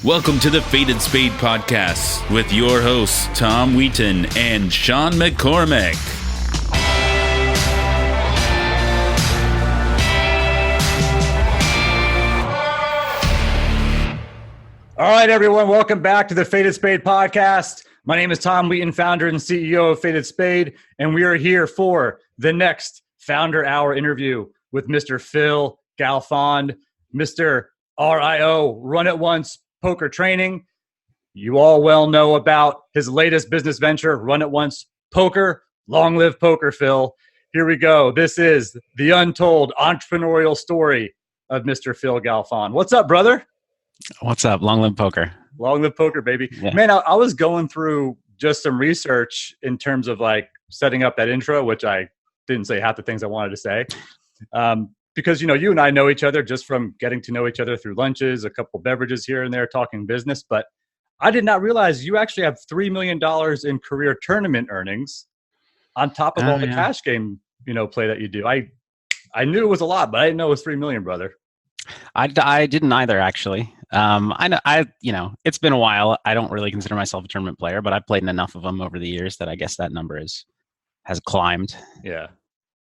Welcome to the Faded Spade Podcast with your hosts, Tom Wheaton and Sean McCormack. All right, everyone. Welcome back to the Faded Spade Podcast. My name is Tom Wheaton, founder and CEO of Faded Spade, and we are here for the next Founder Hour interview with Mr. Phil Galfond, Mr. RIO, Run It Once Poker Training. You all well know about his latest business venture, Run It Once Poker. Long live poker, Phil. Here we go. This is the untold entrepreneurial story of Mr. Phil Galfond. What's up, brother? What's up? Long live poker. Long live poker, baby. Yeah. Man, I was going through just some research in terms of like setting up that intro, which I didn't say half the things I wanted to say. Because, you know, you and I know each other just from getting to know each other through lunches, a couple beverages here and there, talking business. But I did not realize you actually have $3 million in career tournament earnings on top of all the cash game, play that you do. I knew it was a lot, but I didn't know it was $3 million, brother. I didn't either, actually. It's been a while. I don't really consider myself a tournament player, but I've played in enough of them over the years that I guess that number has climbed. Yeah.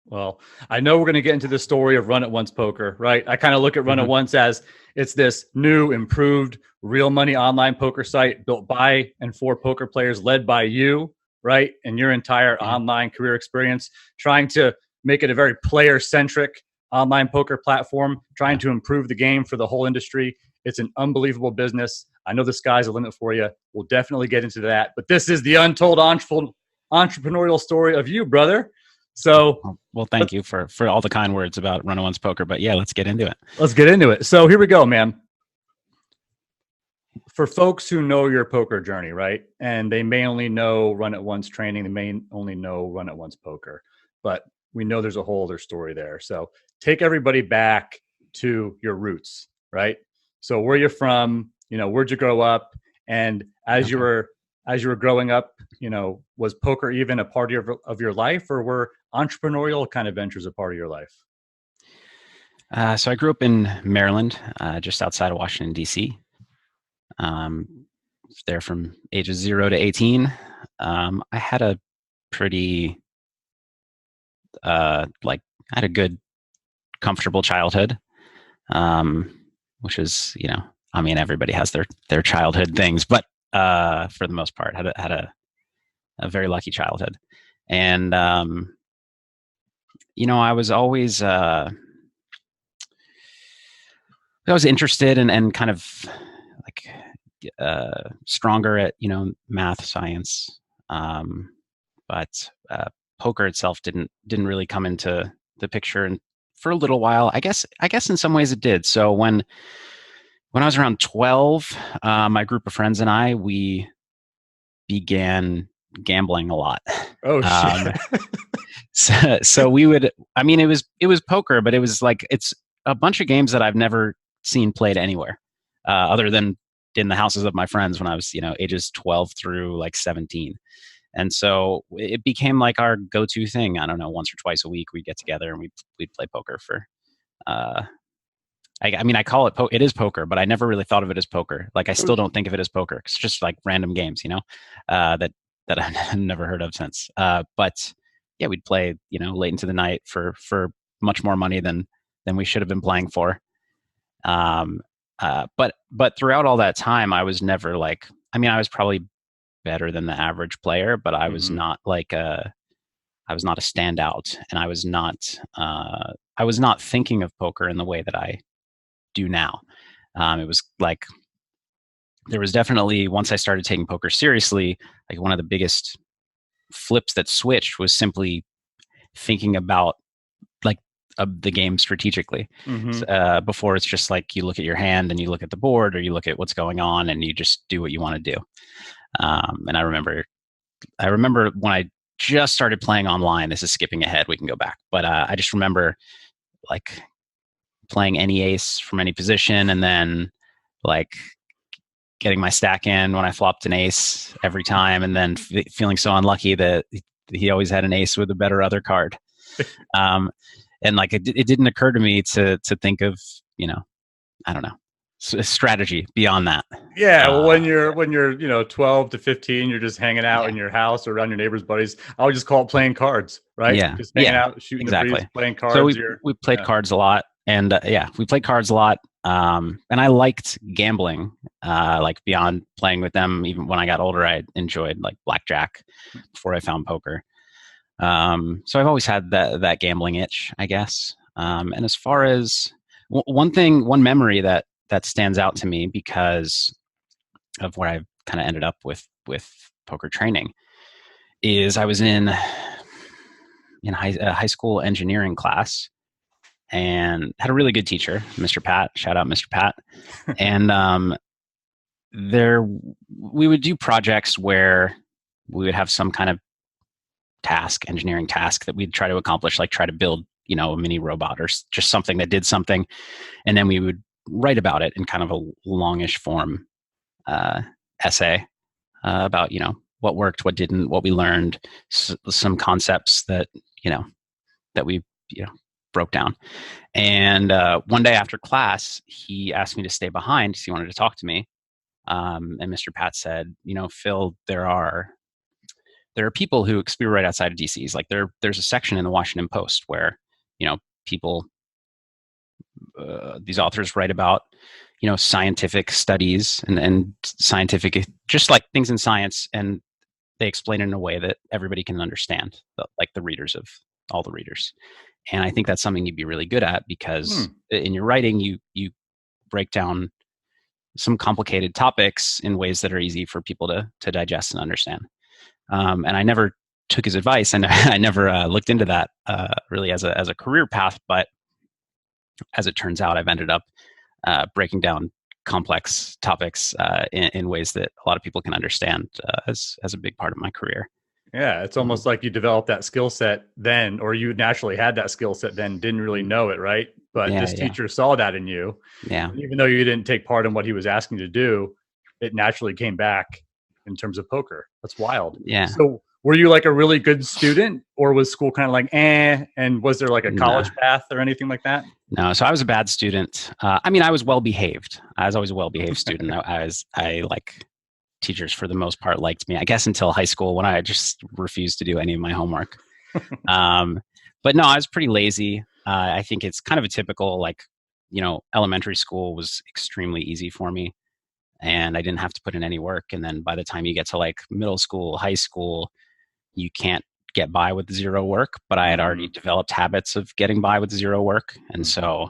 Well, I know we're going to get into the story of Run It Once Poker, right? I kind of look at Run It Once as it's this new, improved, real money online poker site built by and for poker players, led by you, right? And your entire online career experience, trying to make it a very player-centric online poker platform, trying to improve the game for the whole industry. It's an unbelievable business. I know the sky's the limit for you. We'll definitely get into that. But this is the untold entrepreneurial story of you, brother. So, well, thank you for all the kind words about Run It Once Poker. But yeah, let's get into it. Let's get into it. So here we go, man. For folks who know your poker journey, right? And they may only know Run It Once training. They may only know Run It Once Poker. But we know there's a whole other story there. So take everybody back to your roots, right? So where you're from, where'd you grow up? And as you were growing up, was poker even a part of your life, or were entrepreneurial kind of ventures a part of your life? So I grew up in Maryland, just outside of Washington, D.C. There from ages 0 to 18. I had a pretty, I had a good, comfortable childhood, which is, everybody has their childhood things, but for the most part, had a very lucky childhood. And, I was always, interested and kind of stronger at, math, science. But poker itself didn't really come into the picture. And for a little while, I guess in some ways it did. So when I was around 12, my group of friends and I, we began gambling a lot. Oh, shit. So we would, it was poker, but it was it's a bunch of games that I've never seen played anywhere, other than in the houses of my friends when I was, ages 12 through 17. And so it became our go-to thing. I don't know, once or twice a week we'd get together and we'd play poker for, I call it it is poker, but I never really thought of it as poker. I still don't think of it as poker. It's just random games, that I've never heard of since. But yeah, we'd play, late into the night for much more money than we should have been playing for. But throughout all that time, I was never I was probably better than the average player, but I was not I was not a standout, and I was not thinking of poker in the way that I do now. It was there was definitely, once I started taking poker seriously, one of the biggest flips that switched was simply thinking about the game strategically. Before it's just you look at your hand and you look at the board, or you look at what's going on and you just do what you want to do. And I remember when I just started playing online, this is skipping ahead, we can go back, but I just remember playing any ace from any position, and then getting my stack in when I flopped an ace every time, and then feeling so unlucky that he always had an ace with a better other card. And it didn't occur to me to think of, I don't know, strategy beyond that. Yeah, well, when you're 12 to 15, you're just hanging out in your house or around your neighbor's buddies. I would just call it playing cards, right? Yeah, just hanging out, shooting the breeze, playing cards. So we played cards a lot, and we played cards a lot. And I liked gambling, like beyond playing with them. Even when I got older, I enjoyed like blackjack before I found poker. So I've always had that gambling itch, I guess. And as far as one memory that stands out to me because of where I kind of ended up with poker training is I was in high school engineering class and had a really good teacher, Mr. Pat. Shout out, Mr. Pat. And we would do projects where we would have some kind of engineering task that we'd try to accomplish, like try to build, a mini robot or just something that did something. And then we would write about it in kind of a longish form essay about, what worked, what didn't, what we learned, some concepts that, that we, broke down. And one day after class, he asked me to stay behind because he wanted to talk to me. And Mr. Pat said, Phil, there are people who experience right outside of DC's. Like there's a section in the Washington Post where, people, these authors write about, scientific studies and scientific, just like things in science, and they explain it in a way that everybody can understand, like the readers of all the readers. And I think that's something you'd be really good at because in your writing, you break down some complicated topics in ways that are easy for people to digest and understand. And I never took his advice, and I never looked into that really as a career path. But as it turns out, I've ended up breaking down complex topics in ways that a lot of people can understand as a big part of my career. Yeah, it's almost like you developed that skill set then, or you naturally had that skill set then, didn't really know it, right? But this teacher saw that in you. Yeah. Even though you didn't take part in what he was asking you to do, it naturally came back in terms of poker. That's wild. Yeah. So were you like a really good student, or was school kind of like, and was there like a college path or anything like that? No. So I was a bad student. I was well behaved. I was always a well behaved student. I like teachers for the most part liked me, I guess, until high school when I just refused to do any of my homework. But no, I was pretty lazy. I think it's kind of a typical, elementary school was extremely easy for me and I didn't have to put in any work. And then by the time you get to like middle school, high school, you can't get by with zero work, but I had already developed habits of getting by with zero work. And so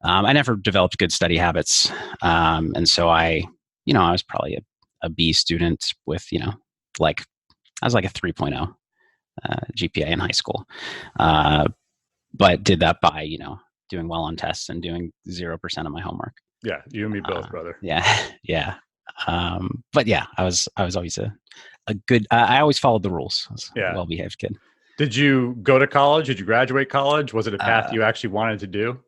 I never developed good study habits. And so I was probably a B student with, I was like a 3.0 GPA in high school. But did that by, doing well on tests and doing 0% of my homework. Yeah. You and me both, brother. Yeah. Yeah. But yeah, I was always a good, I always followed the rules. I was a well-behaved kid. Did you go to college? Did you graduate college? Was it a path you actually wanted to do?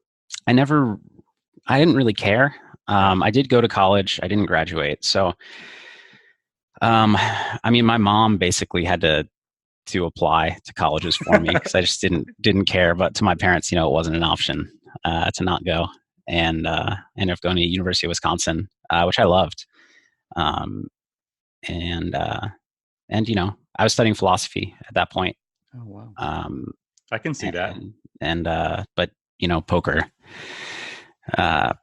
I didn't really care. I did go to college. I didn't graduate. So, my mom basically had to apply to colleges for me because I just didn't care. But to my parents, it wasn't an option to not go. And I ended up going to University of Wisconsin, which I loved. I was studying philosophy at that point. Oh wow! I can see that. But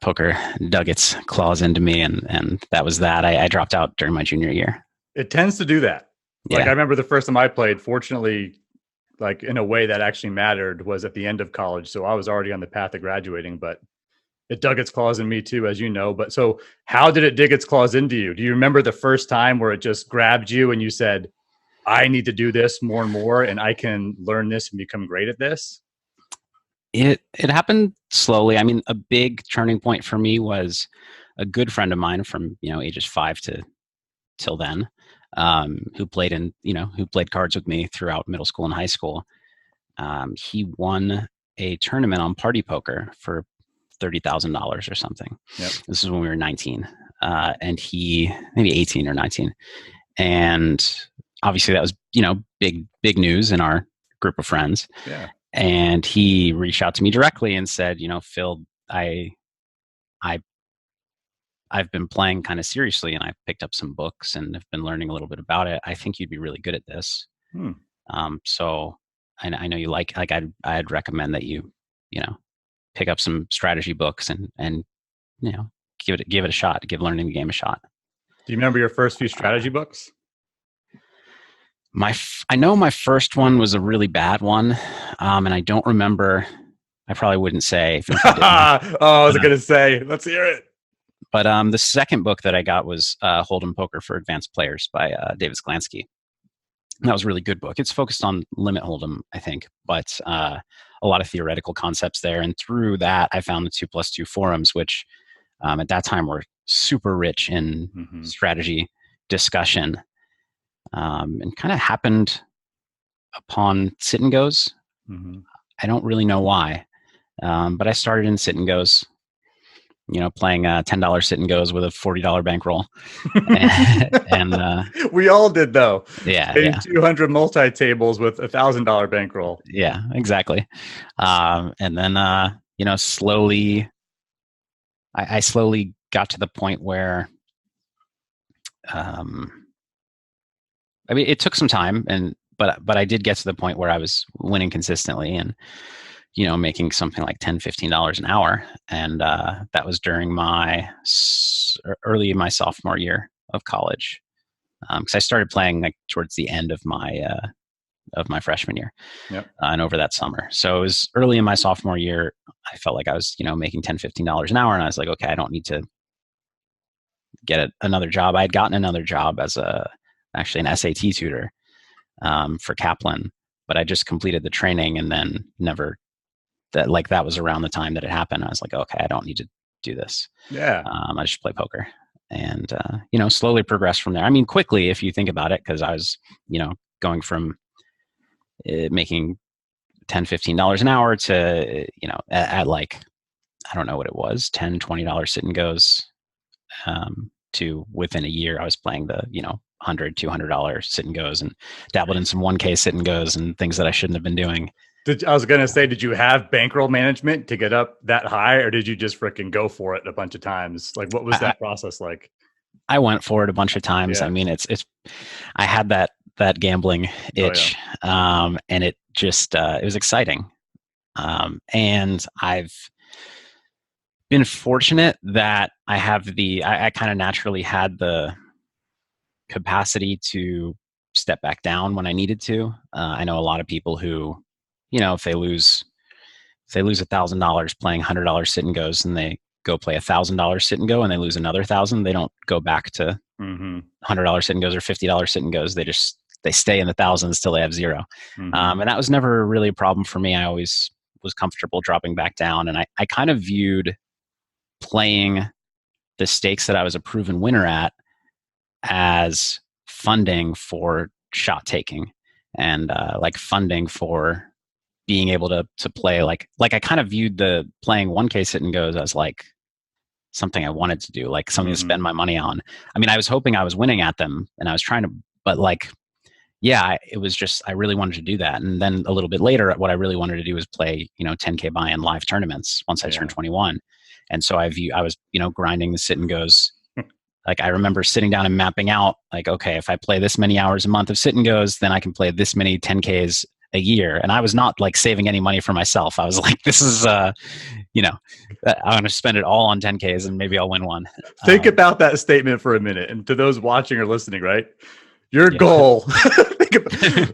poker dug its claws into me, and that was that. I dropped out during my junior year. It tends to do that. Like I remember the first time I played, fortunately, like in a way that actually mattered, was at the end of college. So I was already on the path of graduating, but it dug its claws in me too, as you know. But so how did it dig its claws into you? Do you remember the first time where it just grabbed you and you said, I need to do this more and more, and I can learn this and become great at this? It happened slowly. A big turning point for me was a good friend of mine from, ages 5 to till then, who played cards with me throughout middle school and high school. He won a tournament on Party Poker for $30,000 or something. Yep. This is when we were 19, and he maybe 18 or 19. And obviously that was, big news in our group of friends. Yeah. And he reached out to me directly and said, Phil, I I've been playing kind of seriously, and I've picked up some books and have been learning a little bit about it. I think you'd be really good at this. So I know you like I'd recommend that you pick up some strategy books and give it a shot. Give learning the game a shot. Do you remember your first few strategy books? I know my first one was a really bad one, and I don't remember. I probably wouldn't say. I was going to say, let's hear it. But the second book that I got was Hold'em Poker for Advanced Players by Davisc Lansky. That was a really good book. It's focused on limit hold'em, I think, but a lot of theoretical concepts there. And through that, I found the 2+2 forums, which at that time were super rich in strategy discussion, and kind of happened upon sit and goes. I don't really know why, but I started in sit and goes, playing $10 sit and goes with a $40 bankroll. and we all did, though. Yeah. 200 multi-tables with $1,000 bankroll. Yeah, exactly. And then, slowly, I slowly got to the point where, it took some time, but I did get to the point where I was winning consistently and, making something like $10, $15 an hour. And that was during early my sophomore year of college. Because I started playing like towards the end of my freshman year. Yep. And over that summer. So it was early in my sophomore year. I felt like I was, making $10, $15 an hour. And I was like, okay, I don't need to get another job. I had gotten another job as actually an SAT tutor for Kaplan, but I just completed the training and then that was around the time that it happened. I was like, okay, I don't need to do this. Yeah. I just play poker and, slowly progress from there. I mean, quickly, if you think about it, because I was, going from making $10, $15 an hour to, at like, I don't know what it was, $10, $20 sit and goes, to within a year, I was playing the, $100, $200 sit and goes and dabbled in some 1K sit and goes and things that I shouldn't have been doing. I was going to say, did you have bankroll management to get up that high, or did you just freaking go for it a bunch of times? Like, what was that process like? I went for it a bunch of times. Yeah. I mean, I had that gambling itch, and it just, it was exciting. And I've been fortunate that I kind of naturally had the capacity to step back down when I needed to. I know a lot of people who, if they lose $1,000 playing $100 sit and goes and they go play $1,000 sit and go and they lose another 1,000, they don't go back to $100 sit and goes or $50 sit and goes. They stay in the thousands till they have zero. And that was never really a problem for me. I always was comfortable dropping back down. And I kind of viewed playing the stakes that I was a proven winner at as funding for shot taking and like funding for being able to play like I kind of viewed the playing 1K sit and goes as like something I wanted to do, like something to spend my money on. I mean, I was hoping I was winning at them and I was trying to, but like, yeah, it was just, I really wanted to do that. And then a little bit later, what I really wanted to do was play, 10K buy-in live tournaments once I turned 21. And so I was, grinding the sit and goes. Like I remember sitting down and mapping out like, okay, if I play this many hours a month of sit and goes, then I can play this many 10Ks a year. And I was not like saving any money for myself. I was like, this is, I'm going to spend it all on 10Ks and maybe I'll win one. Think about that statement for a minute. And to those watching or listening, right? Your goal,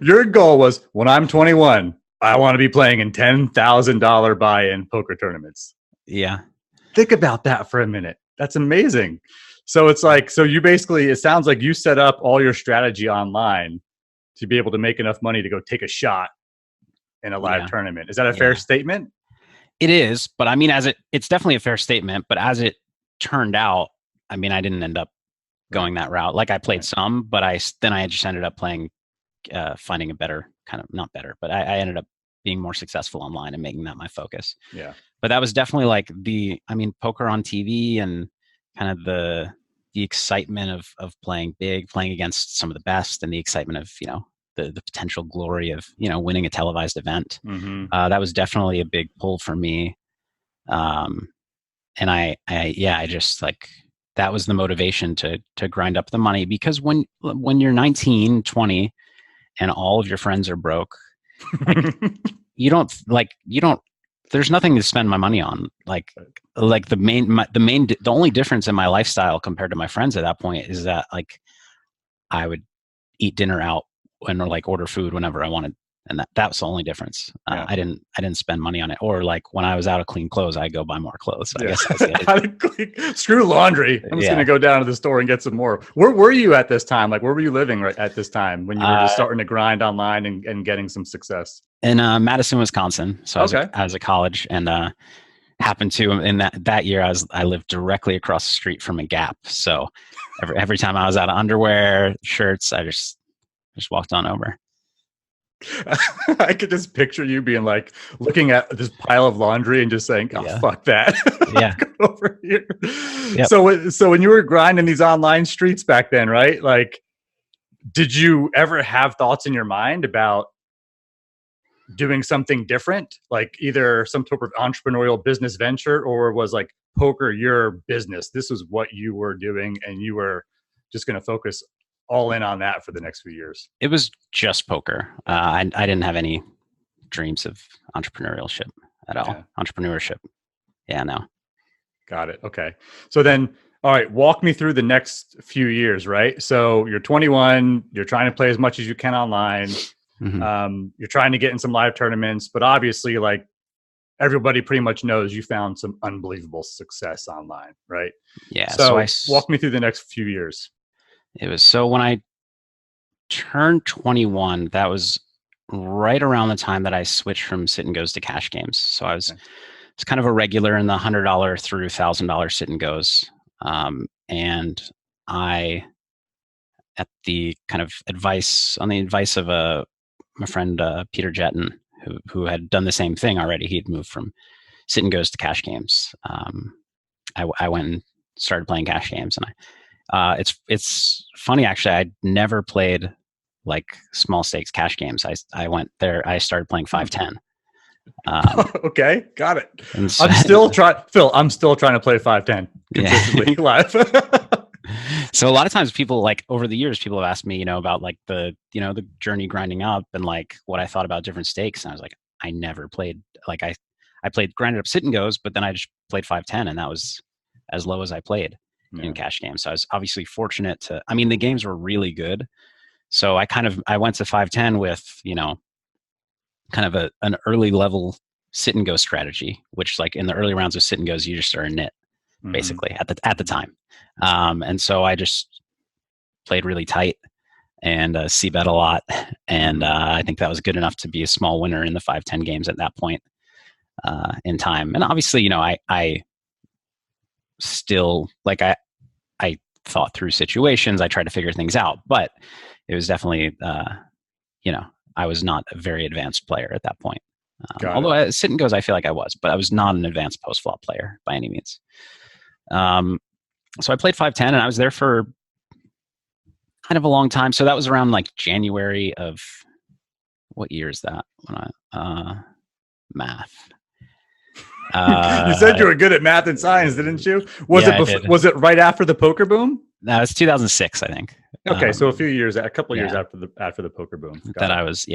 your goal was when I'm 21, I want to be playing in $10,000 buy-in poker tournaments. Yeah. Think about that for a minute. That's amazing. So it's like, it sounds like you set up all your strategy online to be able to make enough money to go take a shot in a live tournament. Is that a fair statement? It is, but I mean, it's definitely a fair statement, but as it turned out, I mean, I didn't end up going that route. Like I played some, but I just ended up playing, finding a better kind of, not better, but I ended up being more successful online and making that my focus. Yeah. But that was definitely like poker on TV and kind of the excitement of playing big, playing against some of the best, and the excitement of, the potential glory of, winning a televised event. That was definitely a big pull for me. And I just like, that was the motivation to grind up the money, because when you're 19, 20 and all of your friends are broke, like, you don't there's nothing to spend my money on. Like the only difference in my lifestyle compared to my friends at that point is that like I would eat dinner out and or like order food whenever I wanted. And that was the only difference. Yeah. I didn't spend money on it. Or like when I was out of clean clothes, I'd go buy more clothes. I guess screw laundry. I'm just gonna go down to the store and get some more. Where were you at this time? Like, where were you living right at this time when you were just starting to grind online and getting some success? In Madison, Wisconsin. So I was at college, and happened to in that year I lived directly across the street from a Gap. So every time I was out of underwear, shirts, I just walked on over. I could just picture you being like looking at this pile of laundry and just saying, "Oh, fuck that." Yeah. Over here. Yep. So when you were grinding these online streets back then, right? Like, did you ever have thoughts in your mind about doing something different, like either some sort of entrepreneurial business venture, or was like poker your business? This was what you were doing, and you were just going to focus all in on that for the next few years? It was just poker. I didn't have any dreams of entrepreneurship at all. Entrepreneurship. Yeah, no. Got it. Okay. So then, all right, walk me through the next few years, right? So you're 21, you're trying to play as much as you can online. Mm-hmm. You're trying to get in some live tournaments, but obviously like everybody pretty much knows you found some unbelievable success online, right? Yeah. So walk me through the next few years. It was so when I turned 21, that was right around the time that I switched from sit and goes to cash games. So I was kind of a regular in the $100 through $1,000 sit and goes. And I, at the kind of advice of my friend Peter Jetton, who had done the same thing already. He had moved from sit and goes to cash games. I went and started playing cash games, and it's funny actually. I'd never played like small stakes cash games. I went there. I started playing 510. Okay, got it. So, I'm still trying to play 510 consistently live. So a lot of times people like over the years, people have asked me, about like the journey grinding up and like what I thought about different stakes. And I was like, I never played, like I played grinded up sit and goes, but then I just played 510, and that was as low as I played in cash games. So I was obviously fortunate the games were really good. So I went to 510 with, kind of an early level sit and go strategy, which like in the early rounds of sit and goes, you just are a nit basically at the time. And so I just played really tight and c-bet a lot. And I think that was good enough to be a small winner in the 5-10 games at that point in time. And obviously, I still like I thought through situations. I tried to figure things out, but it was definitely, I was not a very advanced player at that point. Although sit and goes, I feel like I was, but I was not an advanced post flop player by any means. So I played 510, and I was there for kind of a long time. So that was around like January of what year is that? When math. You said you were good at math and science, didn't you? Was it right after the poker boom? No, it's 2006, I think. Okay, so a couple years after the poker boom. I was,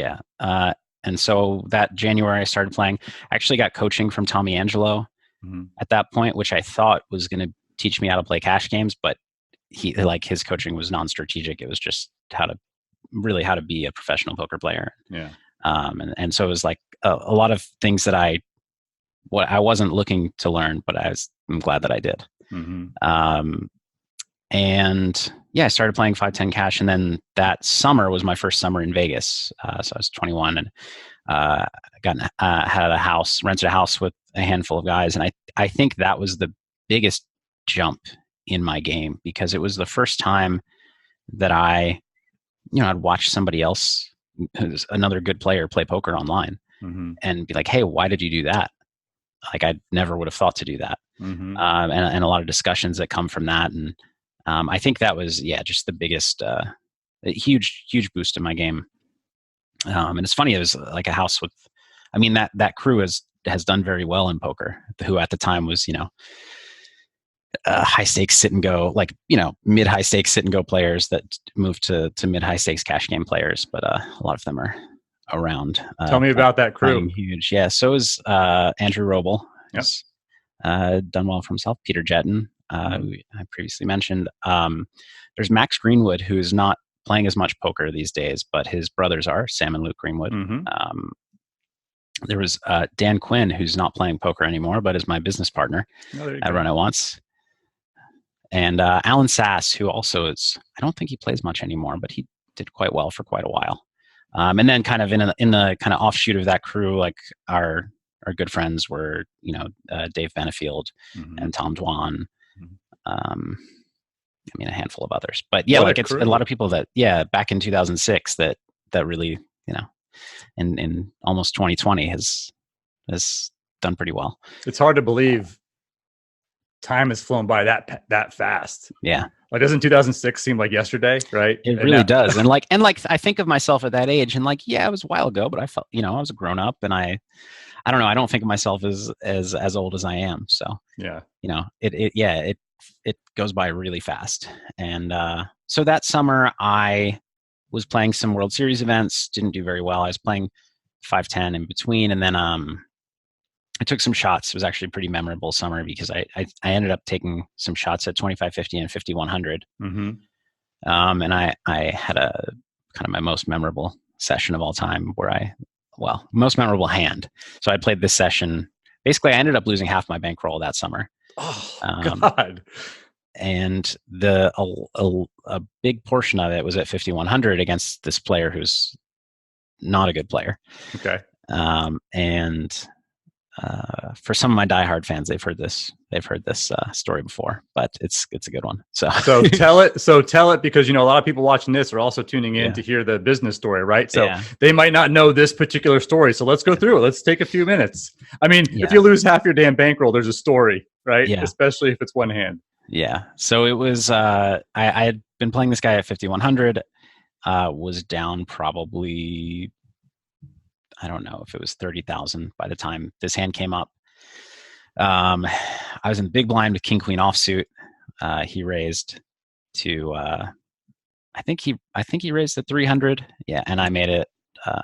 and so that January I started playing. I actually got coaching from Tommy Angelo at that point, which I thought was going to teach me how to play cash games, but his coaching was non-strategic. It was just how to be a professional poker player. Yeah. And so it was like a lot of things that I wasn't looking to learn, but I'm glad that I did. Mm-hmm. And I started playing 5-10 cash, and then that summer was my first summer in Vegas. So I was 21 and rented a house with a handful of guys, and I think that was the biggest jump in my game, because it was the first time that I'd watch somebody else, who's another good player, play poker online, and be like, "Hey, why did you do that?" Like I never would have thought to do that, and a lot of discussions that come from that, and I think that was just the biggest, huge boost in my game. And it's funny, it was like a house with, that crew has done very well in poker. Who at the time was high stakes sit and go, like, mid high stakes sit and go players that move to mid high stakes cash game players, but a lot of them are around. Tell me about that crew. Huge, yeah. So is Andrew Roble, Yep. who's done well for himself. Peter Jetton, who I previously mentioned. There's Max Greenwood, who is not playing as much poker these days, but his brothers are, Sam and Luke Greenwood. There was Dan Quinn, who's not playing poker anymore, but is my business partner at Runt It Once. And Alan Sass, who also is, I don't think he plays much anymore, but he did quite well for quite a while. And then kind of in the kind of offshoot of that crew, like our good friends were, Dave Benefield and Tom Dwan. A handful of others, but yeah, like it's a lot of people that, back in 2006 that really, in almost 2020 has done pretty well. It's hard to believe time has flown by that fast. Yeah. Like, doesn't 2006 seem like yesterday, right? It really does. And like I think of myself at that age and like, yeah, it was a while ago, but I felt, I was a grown up, and I don't know. I don't think of myself as old as I am. So yeah, it goes by really fast. And so that summer I was playing some World Series events, didn't do very well. I was playing 5-10 in between. And then I took some shots. It was actually a pretty memorable summer because I ended up taking some shots at 2550 and 5100. And I had a kind of my most memorable session of all time where most memorable hand. So I played this session. Basically, I ended up losing half my bankroll that summer. Oh, God. And a big portion of it was at 5100 against this player who's not a good player. Okay. And for some of my diehard fans, they've heard this story before, but it's a good one. So tell it because a lot of people watching this are also tuning in to hear the business story, right? So they might not know this particular story. So let's go through it. Let's take a few minutes. I mean, if you lose half your damn bankroll, there's a story, right? Yeah. Especially if it's one hand. Yeah. So it was I had been playing this guy at 5100, was down probably, I don't know if it was 30,000 by the time this hand came up. I was in the big blind with King Queen offsuit. He raised to I think he raised to 300. Yeah, and I made it.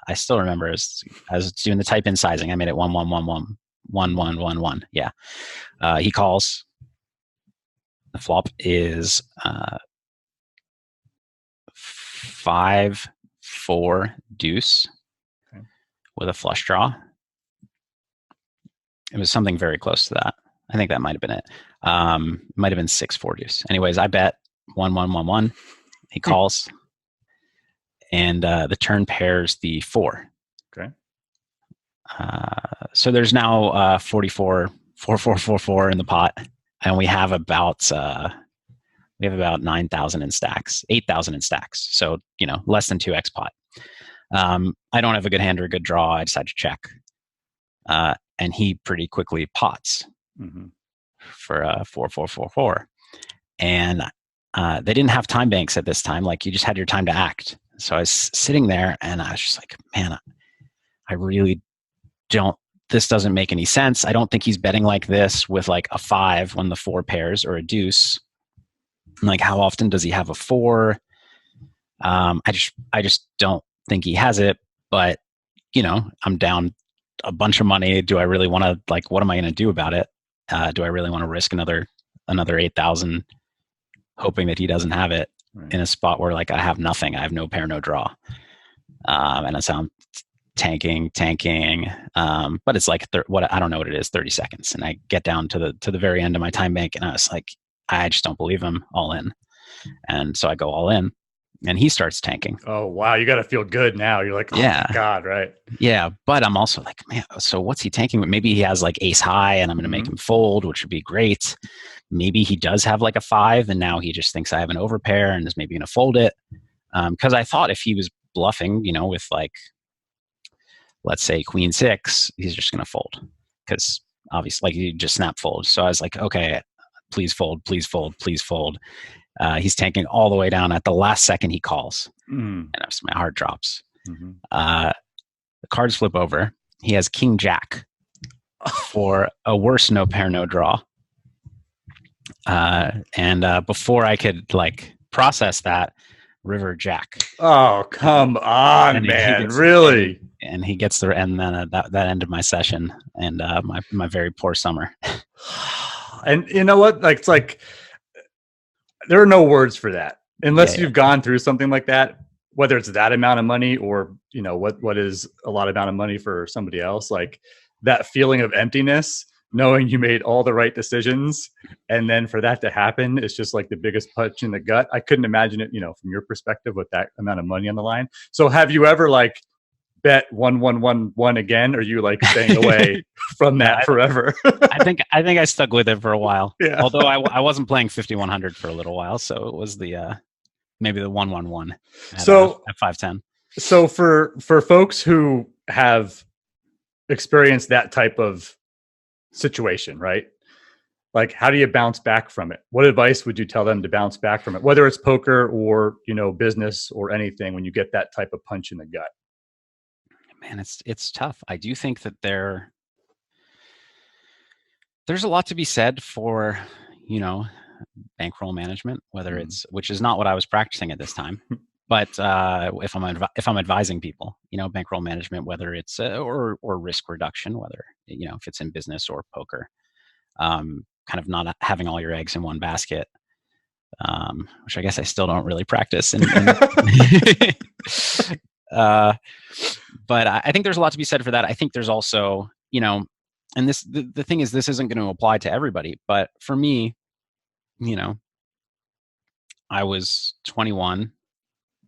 I still remember as I was doing the type in sizing. I made it 1-1-1-1-1-1-1-1. Yeah. He calls. The flop is 5-4 deuce. With a flush draw. It was something very close to that. I think that might have been it. Might have been 6-4 deuce. Anyways, I bet 1-1-1-1. He calls. And the turn pairs the 4. Okay. So there's now 4-4 in the pot. And we have about 9,000 in stacks, 8,000 in stacks. So, less than 2x pot. I don't have a good hand or a good draw. I decide to check. And he pretty quickly pots for 4-4-4-4. And they didn't have time banks at this time. Like, you just had your time to act. So I was sitting there and I was just like, man, I really don't, this doesn't make any sense. I don't think he's betting like this with like a 5 when the 4 pairs or a deuce. Like, how often does he have a 4? I just don't think he has it, but I'm down a bunch of money. Do I really want to, like, what am I going to do about it? Do I really want to risk another 8,000 hoping that he doesn't have it in a spot where, like, I have nothing, I have no pair, no draw. And so I'm tanking. But it's like, I don't know what it is, 30 seconds. And I get down to the very end of my time bank and I was like, I just don't believe him, all in. And so I go all in. And he starts tanking. Oh, wow. You got to feel good now. You're like, oh my God, right? Yeah. But I'm also like, man, so what's he tanking with? Maybe he has like ace high and I'm going to make him fold, which would be great. Maybe he does have like a 5 and now he just thinks I have an overpair and is maybe going to fold it. Because I thought if he was bluffing, with like, let's say queen 6, he's just going to fold. Because obviously, like, you just snap fold. So I was like, okay, please fold, please fold, please fold. He's tanking all the way down. At the last second, he calls, and my heart drops. The cards flip over. He has King Jack for a worse no pair, no draw. And before I could like process that, river jack. Oh, come on, man. Really? And he gets the, and then that ended my session and my very poor summer. And you know what? Like, it's like, there are no words for that unless you've gone through something like that, whether it's that amount of money or, you know, what is a lot amount of money for somebody else. Like that feeling of emptiness, knowing you made all the right decisions. And then for that to happen, it's just like the biggest punch in the gut. I couldn't imagine it, you know, from your perspective with that amount of money on the line. So have you ever like bet 1-1-1-1 again? Or are you like staying away from that forever? I think I stuck with it for a while. Yeah. Although I wasn't playing 5100 for a little while, so it was the maybe the 1-1-1 at 510. So for folks who have experienced that type of situation, right? Like, how do you bounce back from it? What advice would you tell them to bounce back from it, whether it's poker or, you know, business or anything, when you get that type of punch in the gut? Man, it's tough. I do think that there's a lot to be said for, you know, bankroll management, whether it's, which is not what I was practicing at this time, but if I'm advising people, you know, bankroll management, whether it's or risk reduction, whether, you know, if it's in business or poker, kind of not having all your eggs in one basket, which I guess I still don't really practice. But I think there's a lot to be said for that. I think there's also, you know, and the thing is, this isn't going to apply to everybody, but for me, you know, I was 21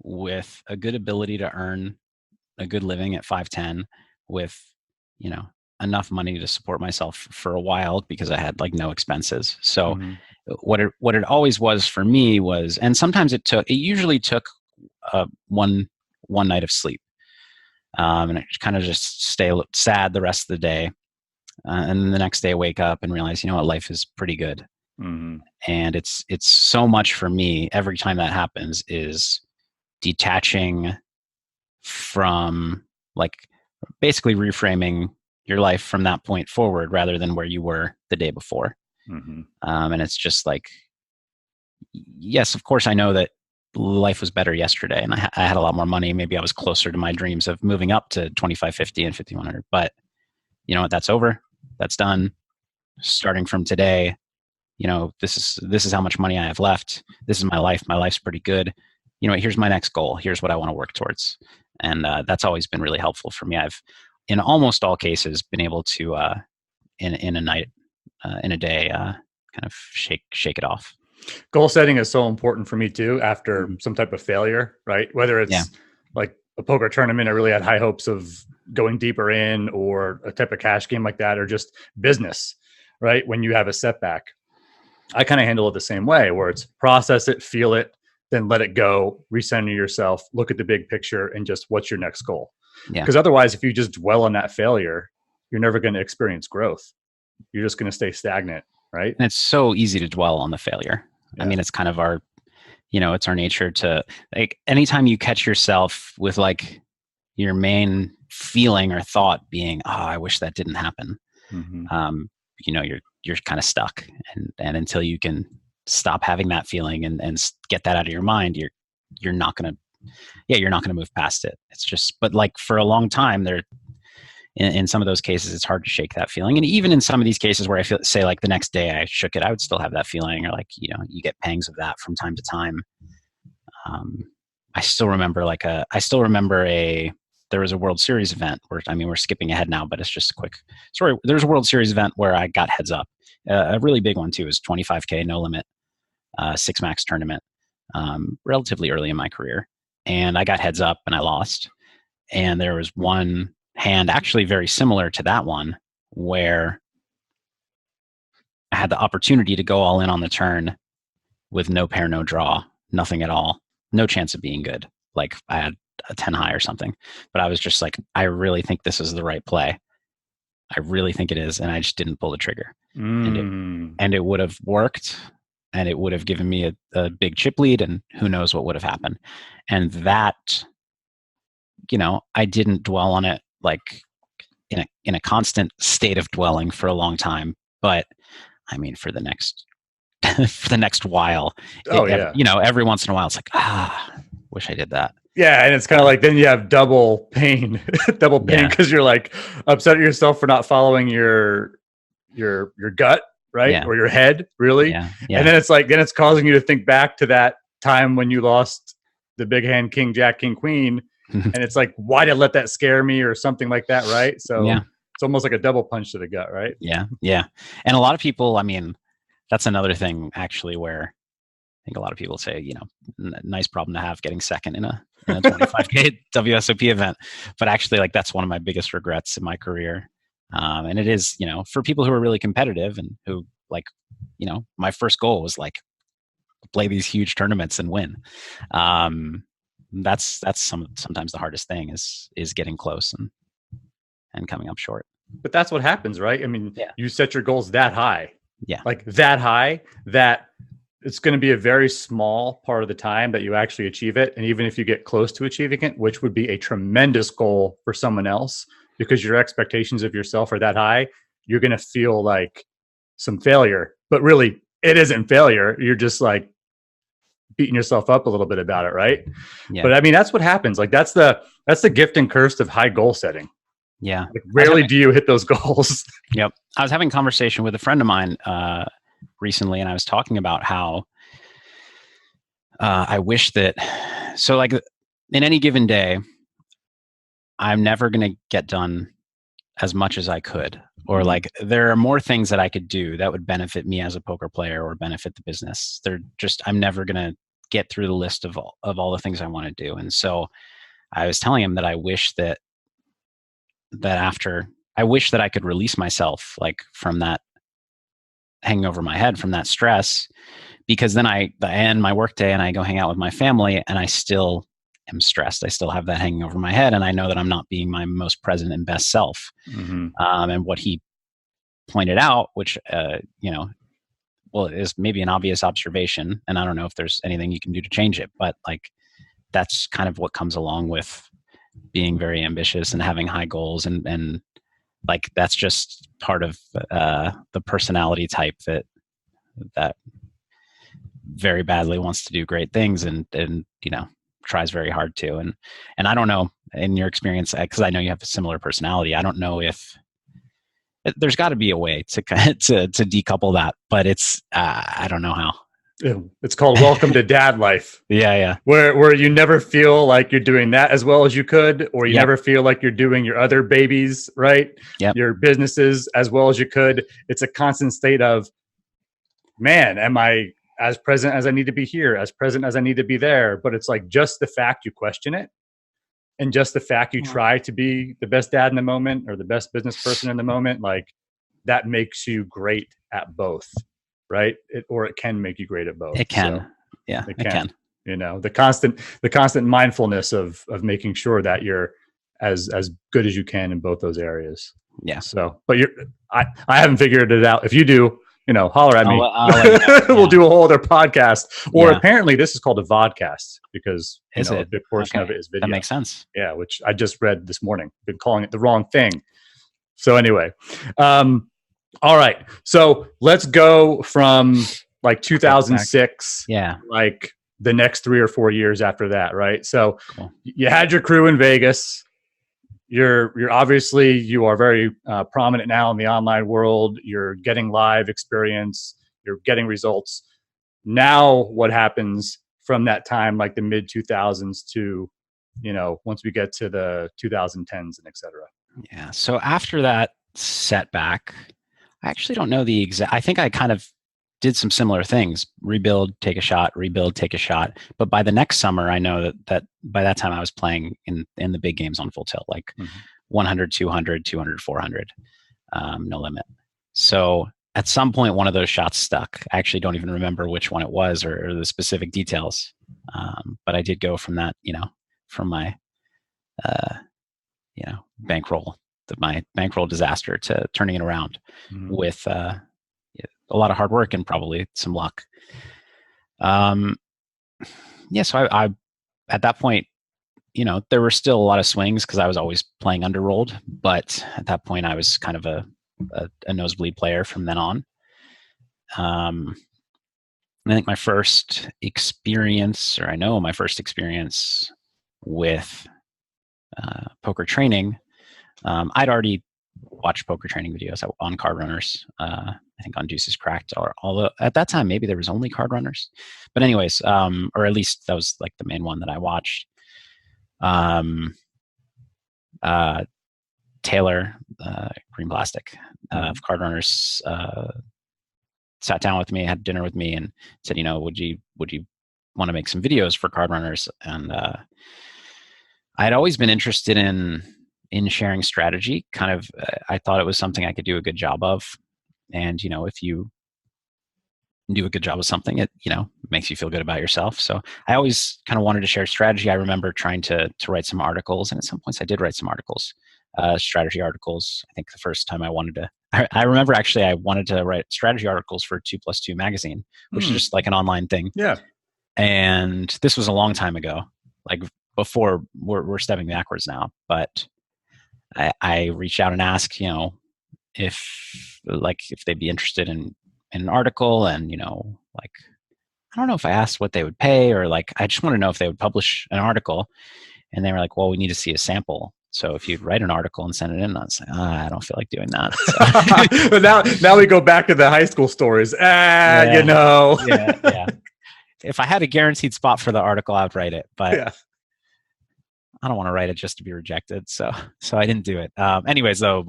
with a good ability to earn a good living at 510 with, you know, enough money to support myself for a while because I had like no expenses. So what it always was for me was, and sometimes it usually took one night of sleep. And I kind of just stay sad the rest of the day. And then the next day wake up and realize, you know what, life is pretty good. And it's so much for me every time that happens is detaching from, like, basically reframing your life from that point forward rather than where you were the day before. And it's just like, yes, of course I know that life was better yesterday and I had a lot more money. Maybe I was closer to my dreams of moving up to 2550 and 5100, but you know what, that's over, that's done. Starting from today, you know, this is how much money I have left. This is my life. My life's pretty good. You know, here's my next goal. Here's what I want to work towards. And that's always been really helpful for me. I've, in almost all cases, been able to, in a night, in a day, kind of shake it off. Goal setting is so important for me too, after some type of failure, right? Whether it's like a poker tournament I really had high hopes of going deeper in, or a type of cash game like that, or just business, right? When you have a setback, I kind of handle it the same way, where it's process it, feel it, then let it go, recenter yourself, look at the big picture, and just what's your next goal? Because otherwise, if you just dwell on that failure, you're never going to experience growth. You're just going to stay stagnant, right? And it's so easy to dwell on the failure. I mean, it's kind of our, you know, it's our nature to, like, anytime you catch yourself with like your main feeling or thought being, oh, I wish that didn't happen. You know, you're kind of stuck, and until you can stop having that feeling and get that out of your mind, you're not going to move past it. It's just, but like for a long time there, in some of those cases, it's hard to shake that feeling. And even in some of these cases where I feel, say like the next day I shook it, I would still have that feeling, or like, you know, you get pangs of that from time to time. I still remember there was a World Series event where, I mean, we're skipping ahead now, but it's just a quick story. There's a World Series event where I got heads up. A really big one too. It was 25K, no limit, 6-max tournament, relatively early in my career. And I got heads up and I lost. And there was one hand actually very similar to that one where I had the opportunity to go all in on the turn with no pair, no draw, nothing at all, no chance of being good. Like I had a 10 high or something, but I was just like, I really think this is the right play. I really think it is. And I just didn't pull the trigger. And it would have worked, and it would have given me a big chip lead, and who knows what would have happened. And that, you know, I didn't dwell on it like in a constant state of dwelling for a long time. But I mean, for the next for the next while. Every once in a while, it's like, wish I did that. Yeah, and it's kind of like then you have double pain because you're like upset at yourself for not following your gut, right? Yeah. Or your head, really. Yeah. And then it's like it's causing you to think back to that time when you lost the big hand king, jack, king, queen, and it's like, why did I let that scare me or something like that, right? So it's almost like a double punch to the gut, right? Yeah. And a lot of people, I mean, that's another thing actually where I think a lot of people say, nice problem to have getting second in a 25K WSOP event. But actually, like, that's one of my biggest regrets in my career. And it is, for people who are really competitive and who like, my first goal was like play these huge tournaments and win. That's sometimes the hardest thing is getting close and coming up short. But that's what happens, right? I mean, you set your goals that high. Yeah. Like that high that it's going to be a very small part of the time that you actually achieve it. And even if you get close to achieving it, which would be a tremendous goal for someone else, because your expectations of yourself are that high, you're going to feel like some failure. But really, it isn't failure. You're just like beating yourself up a little bit about it, right? Yeah. But I mean, that's what happens. Like that's the gift and curse of high goal setting. Yeah. Like, rarely do you hit those goals. Yep. I was having a conversation with a friend of mine recently, and I was talking about how I wish that, so like in any given day, I'm never going to get done as much as I could, or like there are more things that I could do that would benefit me as a poker player or benefit the business. I'm never going to get through the list of all the things I want to do. And so I was telling him that I wish that I could release myself like from that hanging over my head, from that stress, because then I end my workday and I go hang out with my family and I still am stressed. I still have that hanging over my head, and I know that I'm not being my most present and best self. Mm-hmm. And what he pointed out, which is maybe an obvious observation, and I don't know if there's anything you can do to change it, but like that's kind of what comes along with being very ambitious and having high goals, and like that's just part of the personality type that very badly wants to do great things and tries very hard to. And I don't know, in your experience, because I know you have a similar personality, I don't know if there's got to be a way to decouple that, but it's I don't know how. It's called welcome to dad life. Yeah. Where you never feel like you're doing that as well as you could, or you never feel like you're doing your other babies, right? Yep. Your businesses as well as you could. It's a constant state of, man, am I as present as I need to be here, as present as I need to be there? But it's like just the fact you question it, and just the fact you try to be the best dad in the moment or the best business person in the moment, like that makes you great at both. Right? It can make you great at both. It can. So it can. The constant mindfulness of making sure that you're as good as you can in both those areas. Yeah. So, but I haven't figured it out. If you do, holler at me. We'll do a whole other podcast. Or apparently this is called a vodcast because a big portion of it is video. That makes sense. Yeah, which I just read this morning. Been calling it the wrong thing. So anyway, all right. So let's go from like 2006, like the next 3 or 4 years after that, right? So you had your crew in Vegas. You're obviously, you are very prominent now in the online world. You're getting live experience. You're getting results. Now what happens from that time, like the mid 2000s to, once we get to the 2010s and et cetera? Yeah. So after that setback, I actually don't know the exact, I think I kind of did some similar things, rebuild, take a shot, rebuild, take a shot. But by the next summer, I know that by that time I was playing in the big games on full tilt, like 100, 200, 200, 400, no limit. So at some point, one of those shots stuck. I actually don't even remember which one it was or the specific details. But I did go from that, from my, bankroll, my bankroll disaster to turning it around with a lot of hard work and probably some luck. So I at that point, there were still a lot of swings because I was always playing underrolled, but at that point I was kind of a nosebleed player from then on. I think my first experience, or I know my first experience with poker training, I'd already watched poker training videos on card runners. I think on Deuces Cracked, or although at that time maybe there was only card runners, but anyways, or at least that was like the main one that I watched. Taylor, Green Plastic, of Card Runners, sat down with me, had dinner with me, and said, would you want to make some videos for Card Runners? And I had always been interested in sharing strategy. Kind of, I thought it was something I could do a good job of. And if you do a good job of something, it makes you feel good about yourself. So I always kind of wanted to share strategy. I remember trying to write some articles, and at some points I did write some articles, strategy articles. I think the first time I remember actually I wanted to write strategy articles for 2+2 magazine, which is just like an online thing. Yeah. And this was a long time ago, like before we're stepping backwards now. But I reached out and asked, if they'd be interested in an article, and like, I don't know if I asked what they would pay, or like, I just want to know if they would publish an article. And they were like, well, we need to see a sample. So if you'd write an article and send it in, I was like, I don't feel like doing that. So. But now we go back to the high school stories. Yeah. If I had a guaranteed spot for the article, I would write it, but I don't want to write it just to be rejected. So I didn't do it. Anyways, though,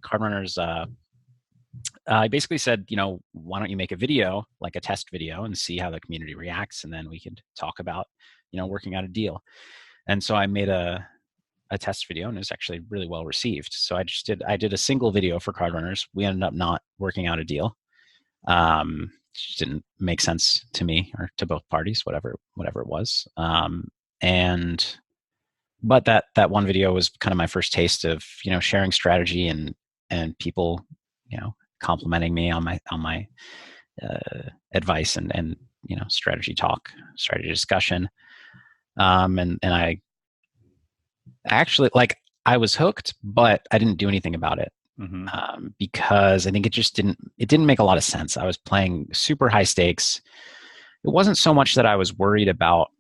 Card Runners, I basically said, why don't you make a video, like a test video, and see how the community reacts, and then we could talk about, working out a deal. And so I made a test video, and it was actually really well received. So I did a single video for Card Runners. We ended up not working out a deal. Just didn't make sense to me or to both parties, whatever it was. But that one video was kind of my first taste of, sharing strategy and people, complimenting me on my advice and strategy talk, strategy discussion. And I actually, like, I was hooked, but I didn't do anything about it. Because I think it didn't make a lot of sense. I was playing super high stakes. It wasn't so much that I was worried about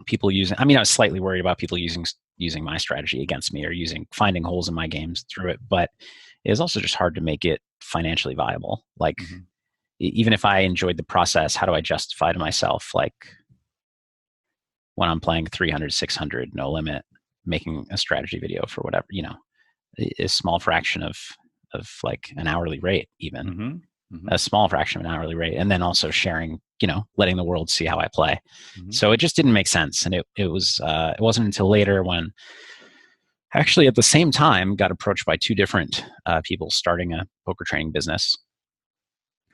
people using, I was slightly worried about people using my strategy against me, or finding holes in my games through it, but it was also just hard to make it financially viable. Like, even if I enjoyed the process, how do I justify to myself, like, when I'm playing 300, 600, no limit, making a strategy video for whatever, a small fraction of like an hourly rate, even a small fraction of an hourly rate, and then also sharing, letting the world see how I play. So it just didn't make sense. And it wasn't until later, when actually at the same time got approached by two different people starting a poker training business,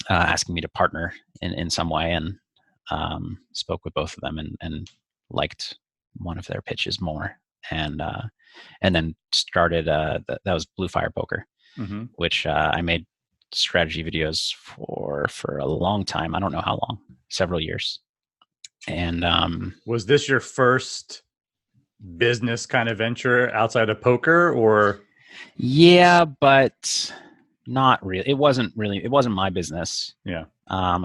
asking me to partner in some way, and spoke with both of them and liked one of their pitches more. And then started, that was Blue Fire Poker, which I made strategy videos for a long time. I don't know how long, several years. And was this your first business kind of venture outside of poker, or? Yeah, but not really. It wasn't my business. Yeah. I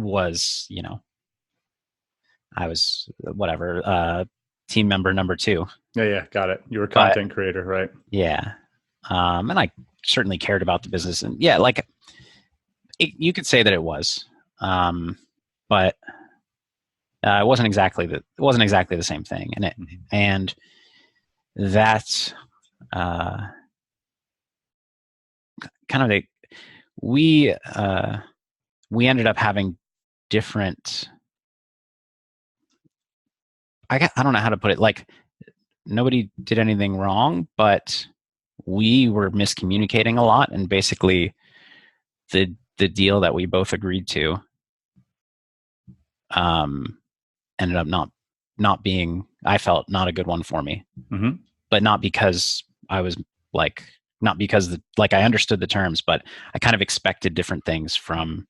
was, I was whatever, team member number 2. Yeah. Got it. You were a content creator, right? Yeah. And I certainly cared about the business, and you could say that it was, but it wasn't exactly the same thing. And that's kind of we ended up having different. I don't know how to put it. Like, nobody did anything wrong, but we were miscommunicating a lot, and basically the deal that we both agreed to ended up not being, I felt, not a good one for me. But not because I was like, not because I understood the terms, but I kind of expected different things from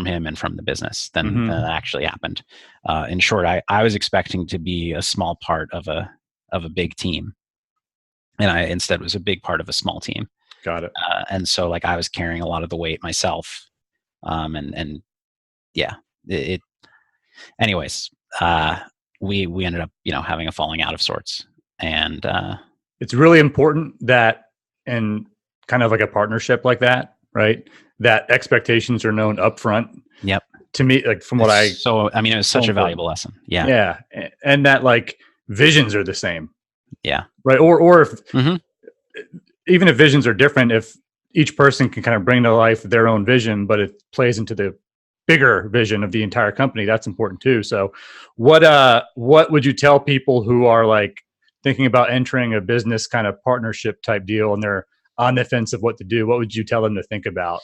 him and from the business than that actually happened. In short, I was expecting to be a small part of a big team, and I instead was a big part of a small team. Got it. And so like I was carrying a lot of the weight myself. And yeah, anyways, we ended up, having a falling out of sorts. And it's really important that in kind of like a partnership like that, right, that expectations are known upfront. Yep. To me, like from what it was such a valuable lesson. Yeah. Yeah. And that like visions are the same. Yeah. Right. Or if, even if visions are different, if each person can kind of bring to life their own vision, but it plays into the bigger vision of the entire company, that's important too. So what would you tell people who are like thinking about entering a business kind of partnership type deal and they're on the fence of what to do? What would you tell them to think about?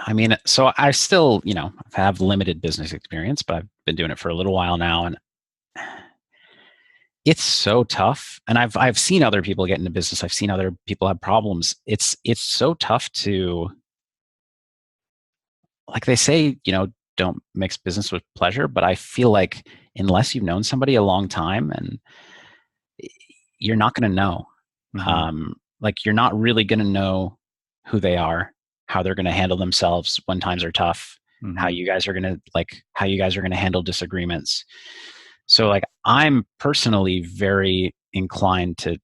Man, so I still, have limited business experience, but I've been doing it for a little while now, and it's so tough. And I've seen other people get into business. I've seen other people have problems. It's so tough to, like they say, don't mix business with pleasure. But I feel like unless you've known somebody a long time, and you're not going to know, like you're not really going to know who they are, how they're going to handle themselves when times are tough, how you guys are going to handle disagreements. So like I'm personally very inclined to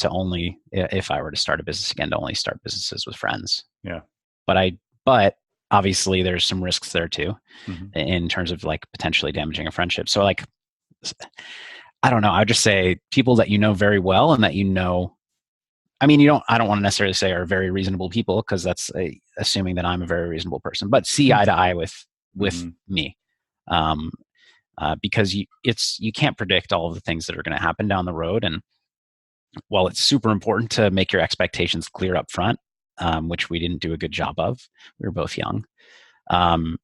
only, if I were to start a business again, to only start businesses with friends. Yeah. But obviously there's some risks there too, in terms of like potentially damaging a friendship. So like, I don't know. I would just say people that you know very well and that I don't want to necessarily say are very reasonable people, because that's assuming that I'm a very reasonable person, but see eye to eye with me. Because you can't predict all of the things that are going to happen down the road. And while it's super important to make your expectations clear up front, which we didn't do a good job of, we were both young.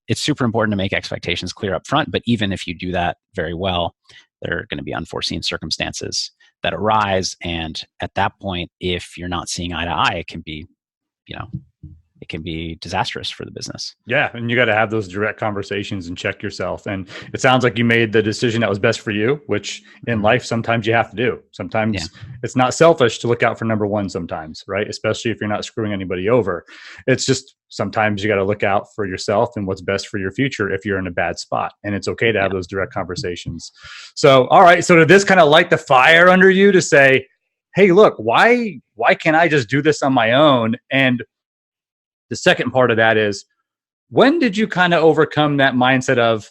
It's super important to make expectations clear up front, but even if you do that very well, there are going to be unforeseen circumstances that arise. And at that point, if you're not seeing eye to eye, it can be, it can be disastrous for the business. Yeah. And you got to have those direct conversations and check yourself. And it sounds like you made the decision that was best for you, which in life, sometimes you have to do. Sometimes it's not selfish to look out for number one sometimes, right? Especially if you're not screwing anybody over. It's just sometimes you got to look out for yourself and what's best for your future if you're in a bad spot. And it's okay to have those direct conversations. So, all right. So did this kind of light the fire under you to say, hey, look, why can't I just do this on my own? And the second part of that is, when did you kind of overcome that mindset of,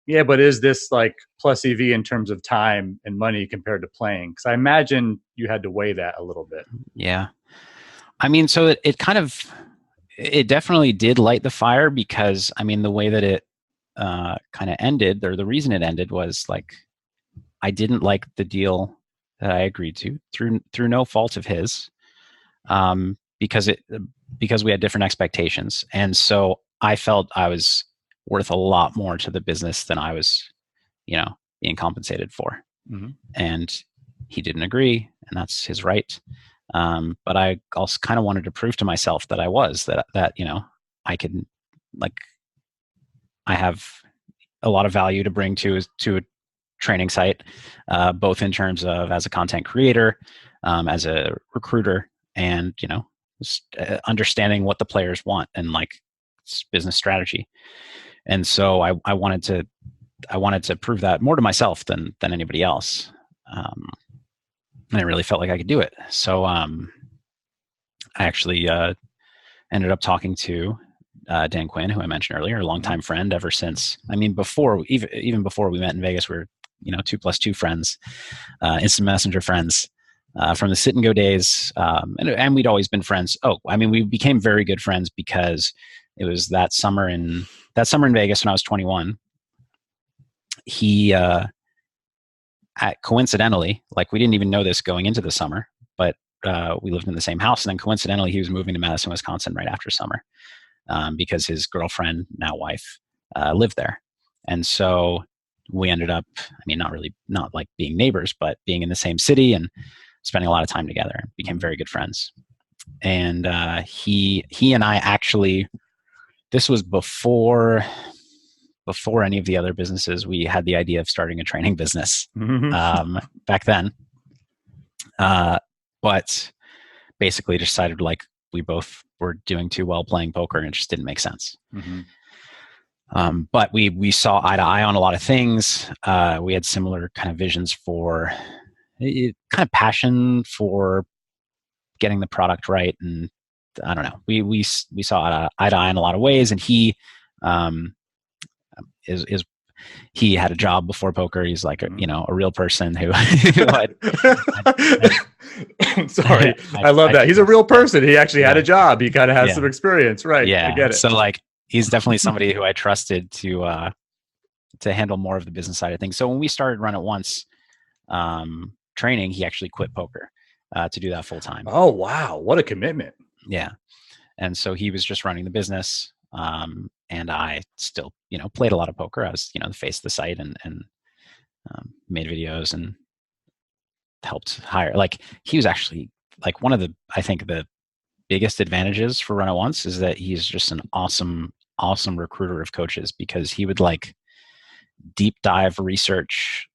yeah, but is this like plus EV in terms of time and money compared to playing? Because I imagine you had to weigh that a little bit. Yeah. So it definitely did light the fire, because the way that it kind of ended, or the reason it ended, was like, I didn't like the deal that I agreed to through no fault of his. Because we had different expectations. And so I felt I was worth a lot more to the business than I was, being compensated for. And he didn't agree, and that's his right. But I also kind of wanted to prove to myself that I could, like, I have a lot of value to bring to a training site, both in terms of as a content creator, as a recruiter, and, understanding what the players want and like business strategy. And so I wanted to prove that more to myself than anybody else. And I really felt like I could do it. So I actually ended up talking to Dan Quinn, who I mentioned earlier, a longtime friend ever since. Even before we met in Vegas, we were 2+2 friends, instant messenger friends. From the sit and go days, and we'd always been friends. We became very good friends because it was that summer in Vegas when I was 21. He, coincidentally, like we didn't even know this going into the summer, but we lived in the same house, and then coincidentally, he was moving to Madison, Wisconsin right after summer, because his girlfriend, now wife, lived there, and so we ended up, not like being neighbors, but being in the same city and spending a lot of time together, and became very good friends. And he and I actually, this was before any of the other businesses. We had the idea of starting a training business back then. But basically decided like we both were doing too well playing poker and it just didn't make sense. But we saw eye to eye on a lot of things. We had similar kind of visions for kind of passion for getting the product right. And I don't know, we saw eye to eye in a lot of ways. And he he had a job before poker. He's like, a real person who, sorry. I love that. He's a real person. He actually had a job. He kind of has some experience. Right. Yeah. I get it. So like, he's definitely somebody who I trusted to handle more of the business side of things. So when we started Run It Once training, he actually quit poker to do that full time. Oh, wow. What a commitment. Yeah. And so he was just running the business. And I still, played a lot of poker. I was, the face of the site and made videos and helped hire. Like, he was actually like one of the, I think the biggest advantages for Run It Once is that he's just an awesome recruiter of coaches, because he would like deep dive research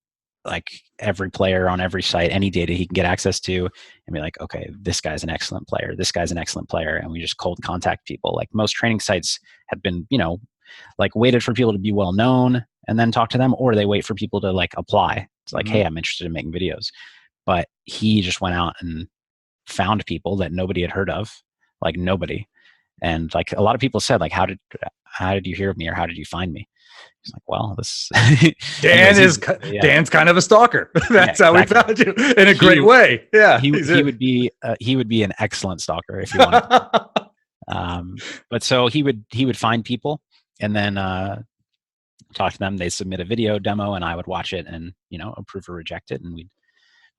like every player on every site, any data he can get access to, and be like, okay, this guy's an excellent player. This guy's an excellent player. And we just cold contact people. Like most training sites have been, like waited for people to be well known and then talk to them, or they wait for people to like apply. It's like, hey, I'm interested in making videos. But he just went out and found people that nobody had heard of, like nobody. And like a lot of people said, like, how did you hear of me, or how did you find me? He's like, well, this Dan's kind of a stalker. That's how we found you in a great way. Yeah, he would be an excellent stalker if you wanted. But so he would find people and then talk to them. They submit a video demo, and I would watch it and approve or reject it, and we'd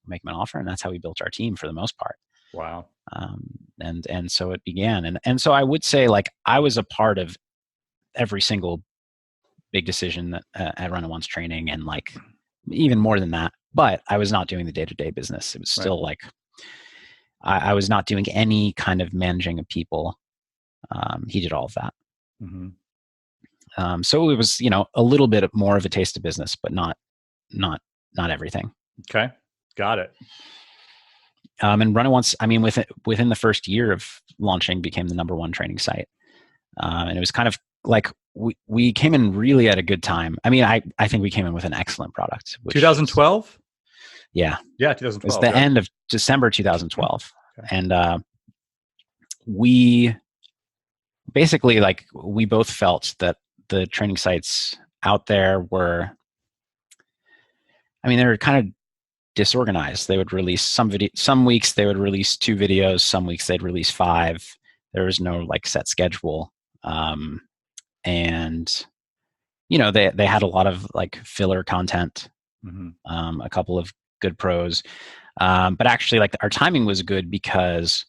make them an offer. And that's how we built our team for the most part. Wow. And so it began, and so I would say like I was a part of every single big decision that at Run It Once training, and like even more than that, but I was not doing the day-to-day business. It was still like I was not doing any kind of managing of people. He did all of that. So it was a little bit more of a taste of business, but not everything. Okay, got it. And Run It Once, I mean, within the first year of launching, became the #1 training site. And it was kind of like we came in really at a good time. I mean, I think we came in with an excellent product. 2012? Yeah. Yeah, 2012. It was the end of December 2012. Okay. And we basically, like, we both felt that the training sites out there were, I mean, they were kind of disorganized. They would release some weeks they would release 2 videos, some weeks they'd release 5. There was no like set schedule. And they had a lot of like filler content, a couple of good pros, but actually like our timing was good because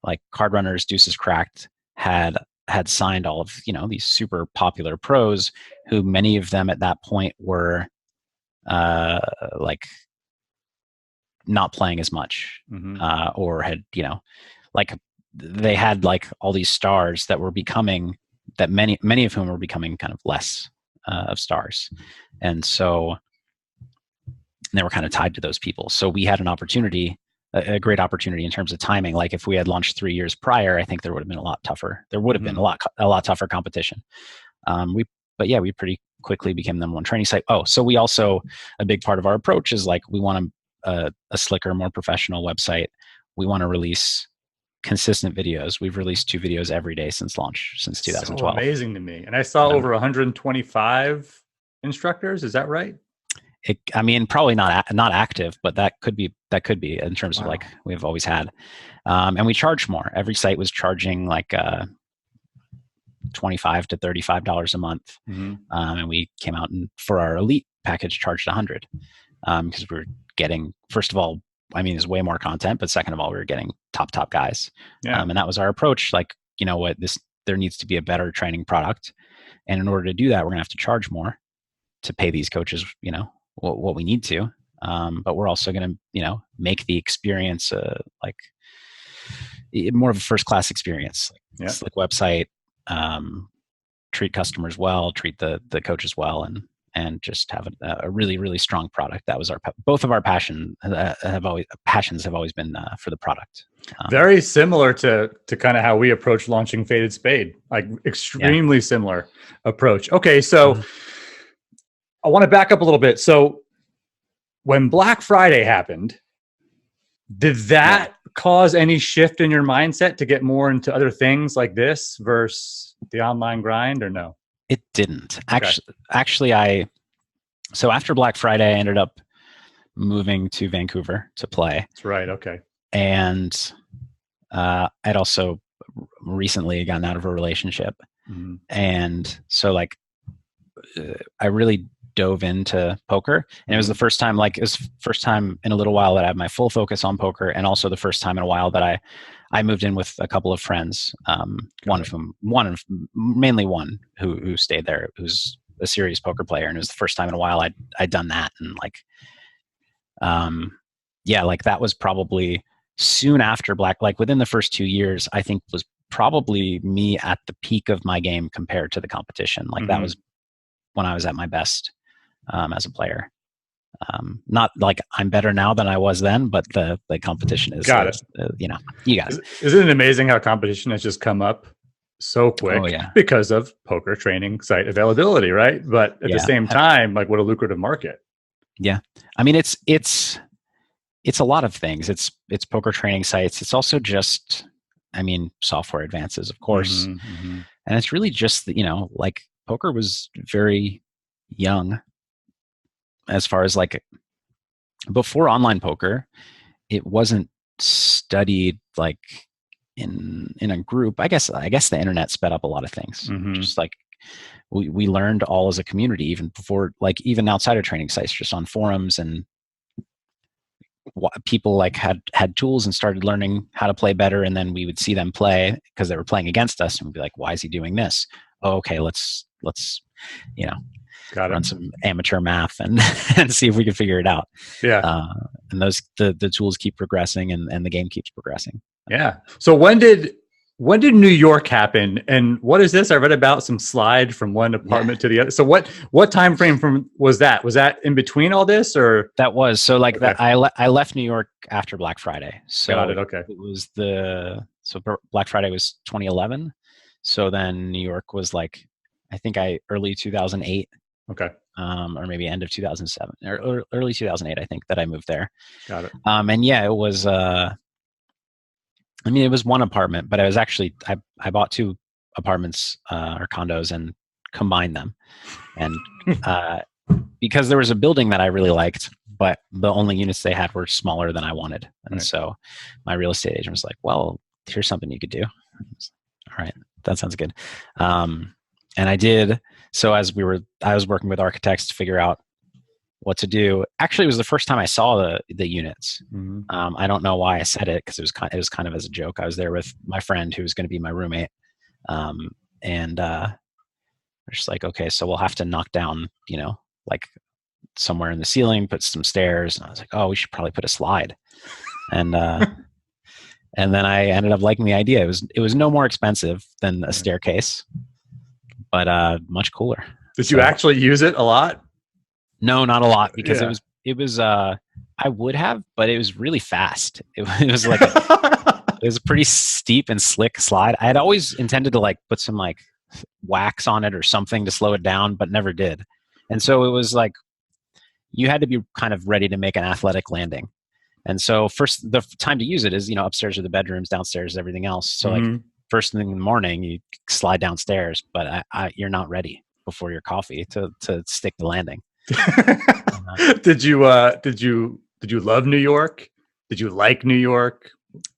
like Card Runners, Deuces Cracked had signed all of these super popular pros who many of them at that point were like not playing as much, or had like they had like all these stars that were becoming, that many of whom were becoming kind of less of stars. And so they were kind of tied to those people. So we had an opportunity, a great opportunity in terms of timing. Like if we had launched 3 years prior, I think there would have been a lot tougher. There would have been a lot tougher competition. We pretty quickly became the #1 training site. Oh, so we also, a big part of our approach is like, we want a slicker, more professional website. We want to release consistent videos. We've released 2 videos every day since launch, since 2012. So amazing to me. And I saw over 125 instructors. Is that right? I mean, probably not active, but that could be in terms of like we've always had. And we charge more. Every site was charging like $25 to $35 a month. And we came out and for our elite package charged $100, because we were getting, first of all, I mean, there's way more content, but second of all, we were getting top guys. Yeah. And that was our approach. Like, there needs to be a better training product. And in order to do that, we're gonna have to charge more to pay these coaches, what we need to. But we're also gonna, make the experience like more of a first-class experience. Slick website, treat customers well, treat the coaches well, and and just have a really, really strong product. That was both of our passions have always been for the product. Very similar to kind of how we approach launching Faded Spade, like extremely similar approach. Okay, so I want to back up a little bit. So when Black Friday happened, did that cause any shift in your mindset to get more into other things like this versus the online grind, or no? It didn't. Okay. Actually, so after Black Friday, I ended up moving to Vancouver to play. That's right. Okay. And I'd also recently gotten out of a relationship. Mm-hmm. And so I really dove into poker, and it was the first time, in a little while that I had my full focus on poker, and also the first time in a while that I moved in with a couple of friends. Mainly one who stayed there, who's a serious poker player, and it was the first time in a while I'd done that, and that was probably soon after within the first 2 years, I think was probably me at the peak of my game compared to the competition. That was when I was at my best as a player. Not like I'm better now than I was then, but the competition is, you got it. Isn't it amazing how competition has just come up so quick because of poker training site availability, right? But at the same time, what a lucrative market. Yeah. I mean, it's a lot of things. It's poker training sites. It's also just, software advances, of course. And it's really just, poker was very young as far as before online poker, it wasn't studied in a group. I guess the internet sped up a lot of things. Just we learned all as a community, even before, even outside of training sites, just on forums, and people had tools and started learning how to play better. And then we would see them play because they were playing against us, and we'd be like, why is he doing this? Oh, okay, let's run some amateur math and see if we can figure it out. Yeah. And the tools keep progressing, and the game keeps progressing. Yeah. So when did New York happen, and what is this? I read about some slide from one apartment to the other. So what time frame was that? Was that in between all this, or? That was I left New York after Black Friday. So got it. Okay. It was Black Friday was 2011. So then New York was I think early 2008. Okay. Or maybe end of 2007 or early 2008, I think, that I moved there. Got it. And it was, it was one apartment, but I was actually, I bought two apartments or condos and combined them. And because there was a building that I really liked, but the only units they had were smaller than I wanted. And so my real estate agent was like, well, here's something you could do. All right. That sounds good. And I did. So I was working with architects to figure out what to do. Actually, it was the first time I saw the units. I don't know why I said it, because it was kind of as a joke. I was there with my friend who was going to be my roommate, and we're just like, okay, so we'll have to knock down, somewhere in the ceiling, put some stairs. And I was like, oh, we should probably put a slide. And and then I ended up liking the idea. It was no more expensive than a staircase, but much cooler. Did you actually use it a lot? No, not a lot, because it was I would have, but it was really fast. It was it was a pretty steep and slick slide. I had always intended to put some wax on it or something to slow it down, but never did. And so it was you had to be kind of ready to make an athletic landing. And so first, the time to use it is, upstairs are the bedrooms, downstairs is everything else. So first thing in the morning, you slide downstairs, but you're not ready before your coffee to stick the landing. Did you love New York? Did you like New York?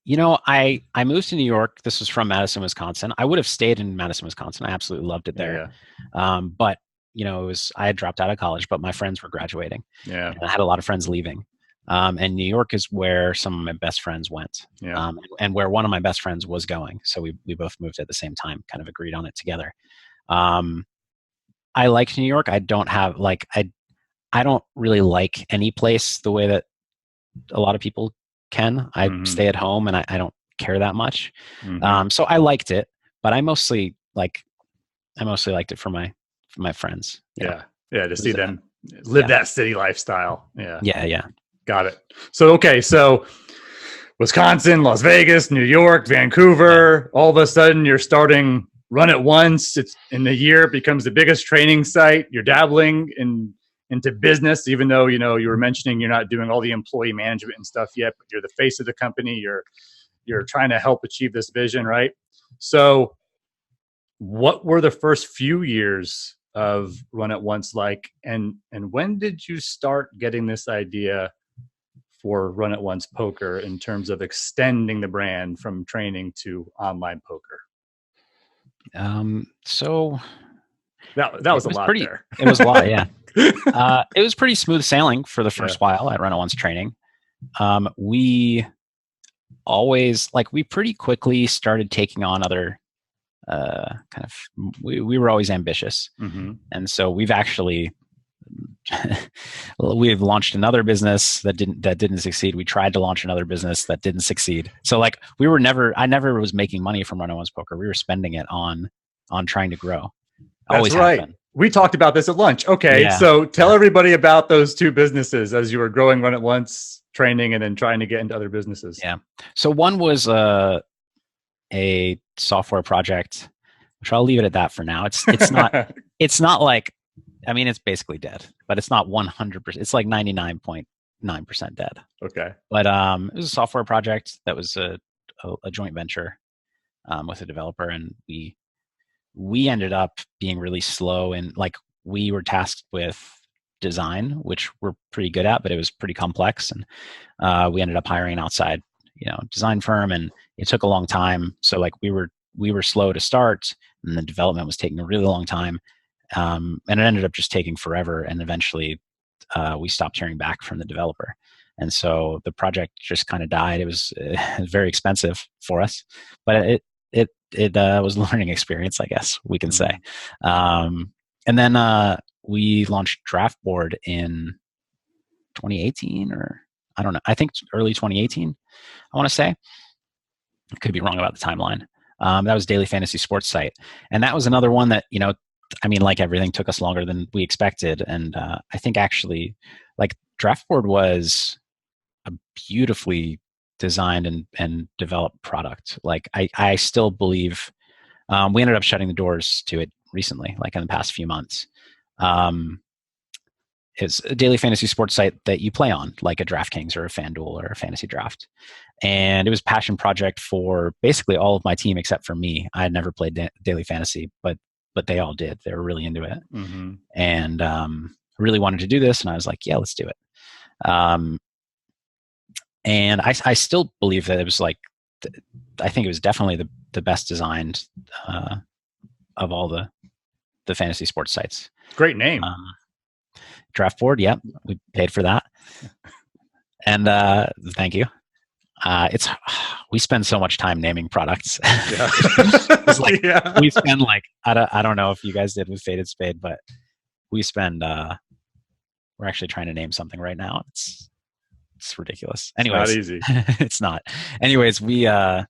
I moved to New York. This was from Madison, Wisconsin. I would have stayed in Madison, Wisconsin. I absolutely loved it there. Yeah. But I had dropped out of college, but my friends were graduating. Yeah. And I had a lot of friends leaving. And New York is where some of my best friends went. Yeah. And where one of my best friends was going. So we both moved at the same time, kind of agreed on it together. I like New York. I don't have I don't really like any place the way that a lot of people can. I stay at home and I don't care that much. So I liked it, but I mostly liked it for my friends. Yeah. Yeah, to see them live that city lifestyle. Yeah. Yeah. Got it. So, okay. So Wisconsin, Las Vegas, New York, Vancouver, all of a sudden you're starting Run It Once. It's in the year, it becomes the biggest training site. You're dabbling into business, even though, you were mentioning you're not doing all the employee management and stuff yet, but you're the face of the company. You're trying to help achieve this vision, right? So what were the first few years of Run It Once like? And when did you start getting this idea for Run It Once Poker in terms of extending the brand from training to online poker? So that was a lot there. It was a lot, yeah. It was pretty smooth sailing for the first while at Run It Once training. We pretty quickly started taking on other we were always ambitious. Mm-hmm. And so we've launched another business that didn't succeed. We tried to launch another business that didn't succeed. So I never was making money from Run It Once Poker. We were spending it on trying to grow. That's right. We talked about this at lunch. Okay. Yeah. So tell everybody about those two businesses as you were growing Run It Once training and then trying to get into other businesses. Yeah. So one was a software project, which I'll leave it at that for now. It's not it's not like, I mean, it's basically dead, but it's not 100%. It's like 99.9% dead. Okay. But it was a software project that was a joint venture with a developer, and we ended up being really slow, and we were tasked with design, which we're pretty good at, but it was pretty complex, and we ended up hiring an outside design firm, and it took a long time. So we were slow to start, and the development was taking a really long time. And it ended up just taking forever. And eventually we stopped hearing back from the developer. And so the project just kind of died. It was very expensive for us, but it was a learning experience, I guess we can say. And then we launched Draftboard in 2018, or I don't know. I think early 2018, I want to say. I could be wrong about the timeline. That was daily fantasy sports site. And that was another one that, like everything, took us longer than we expected. And I think actually, Draftboard was a beautifully designed and developed product. I still believe we ended up shutting the doors to it recently, in the past few months. It's a daily fantasy sports site that you play on, like a DraftKings or a FanDuel or a Fantasy Draft. And it was a passion project for basically all of my team except for me. I had never played daily fantasy, but they all did. They were really into it. Mm-hmm. And really wanted to do this. And I was like, yeah, let's do it. And I still believe that it was I think it was definitely the best designed of all the fantasy sports sites. Great name. Draftboard, yep. We paid for that. And thank you. We spend so much time naming products. Yeah. We spend I don't know if you guys did with Faded Spade, but we spend we're actually trying to name something right now. It's ridiculous. Anyways, it's not easy. It's not. Anyways, but yeah,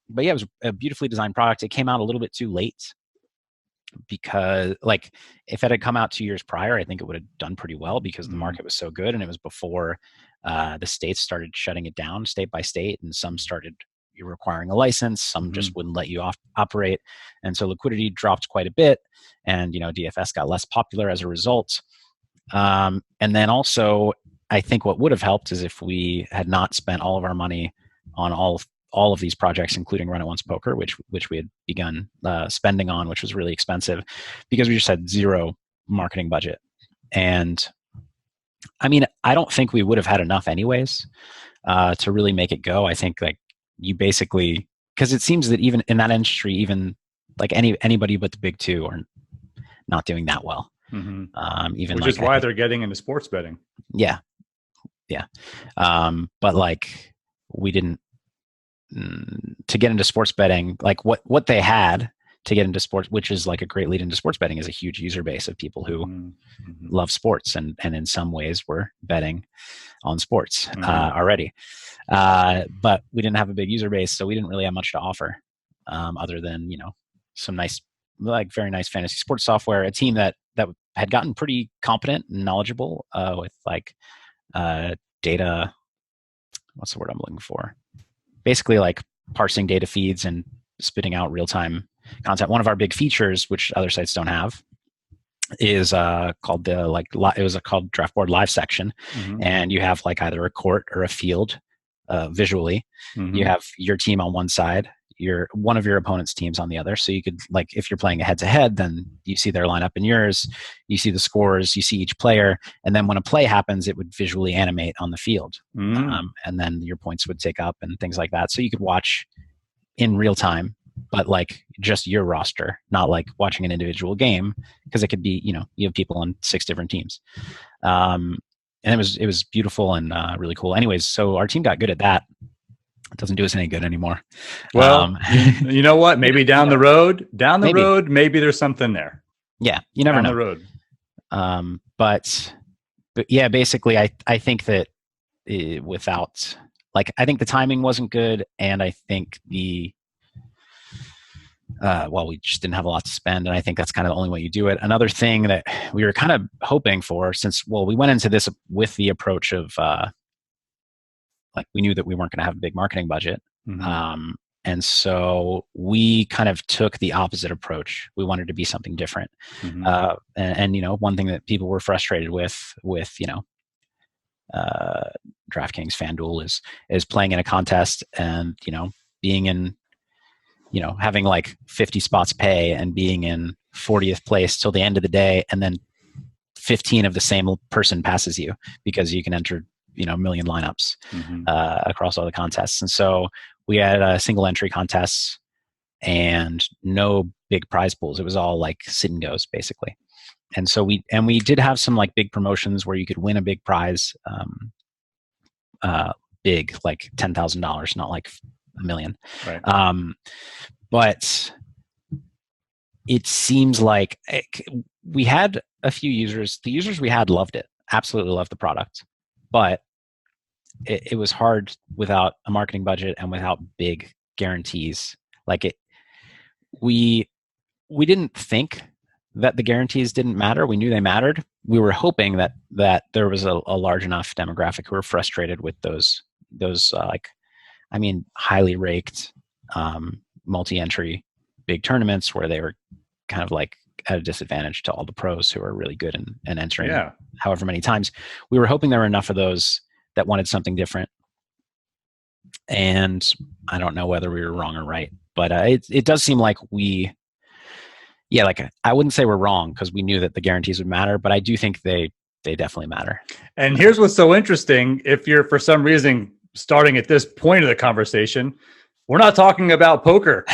it was a beautifully designed product. It came out a little bit too late, because if it had come out 2 years prior, I think it would have done pretty well, because the market was so good, and it was before the states started shutting it down state by state, and some started requiring a license, some just wouldn't let you operate, and so liquidity dropped quite a bit, and DFS got less popular as a result. And then also, I think what would have helped is if we had not spent all of our money on all of these projects, including Run It Once Poker, which we had begun spending on, which was really expensive, because we just had zero marketing budget. And I mean, I don't think we would have had enough anyways to really make it go. I think you basically, because it seems that even in that industry, even anybody but the big two are not doing that well. Mm-hmm. Which is why they're getting into sports betting. Yeah. But we didn't. To get into sports betting, what they had to get into sports, which is a great lead into sports betting, is a huge user base of people who love sports and in some ways were betting on sports already. But we didn't have a big user base, so we didn't really have much to offer other than some nice like very nice fantasy sports software, a team that had gotten pretty competent and knowledgeable with like data. What's the word I'm looking for? Basically, like parsing data feeds and spitting out real-time content. One of our big features, which other sites don't have, is called called Draftboard Live section, and you have like either a court or a field visually. You have your team on one side, one of your opponent's teams on the other. So you could, like, if you're playing a head-to-head, then you see their lineup and yours. You see the scores. You see each player, and then when a play happens, it would visually animate on the field, and then your points would tick up and things like that. So you could watch in real time, but like just your roster, not like watching an individual game, because it could be, you have people on 6 different teams. And it was beautiful and really cool. Anyways, so our team got good at that. It doesn't do us any good anymore. Well, you know what? Maybe down the road, maybe there's something there. Yeah, you never know. Down the road. But yeah, basically, I think that without, like, I think the timing wasn't good, and I think we just didn't have a lot to spend, and I think that's kind of the only way you do it. Another thing that we were kind of hoping for, we went into this with the approach of like, we knew that we weren't going to have a big marketing budget, and so we kind of took the opposite approach. We wanted to be something different, and one thing that people were frustrated with DraftKings, FanDuel is playing in a contest and being in, having like 50 spots pay and being in 40th place till the end of the day, and then 15 of the same person passes you because you can enter a million lineups across all the contests. And so we had single entry contests and no big prize pools. It was all like sit and goes basically. And so we did have some like big promotions where you could win a big prize, big, like $10,000, not like $1 million. Right. But it seems like we had a few users. The users we had loved it, absolutely loved the product, but it was hard without a marketing budget and without big guarantees. Like we didn't think that the guarantees didn't matter. We knew they mattered. We were hoping that there was a large enough demographic who were frustrated with those highly raked multi-entry big tournaments where they were kind of like at a disadvantage to all the pros who are really good and entering however many times. We were hoping there were enough of those that wanted something different. And I don't know whether we were wrong or right, but it does seem like I wouldn't say we're wrong because we knew that the guarantees would matter, but I do think they definitely matter. And here's what's so interesting. If you're for some reason starting at this point of the conversation, we're not talking about poker.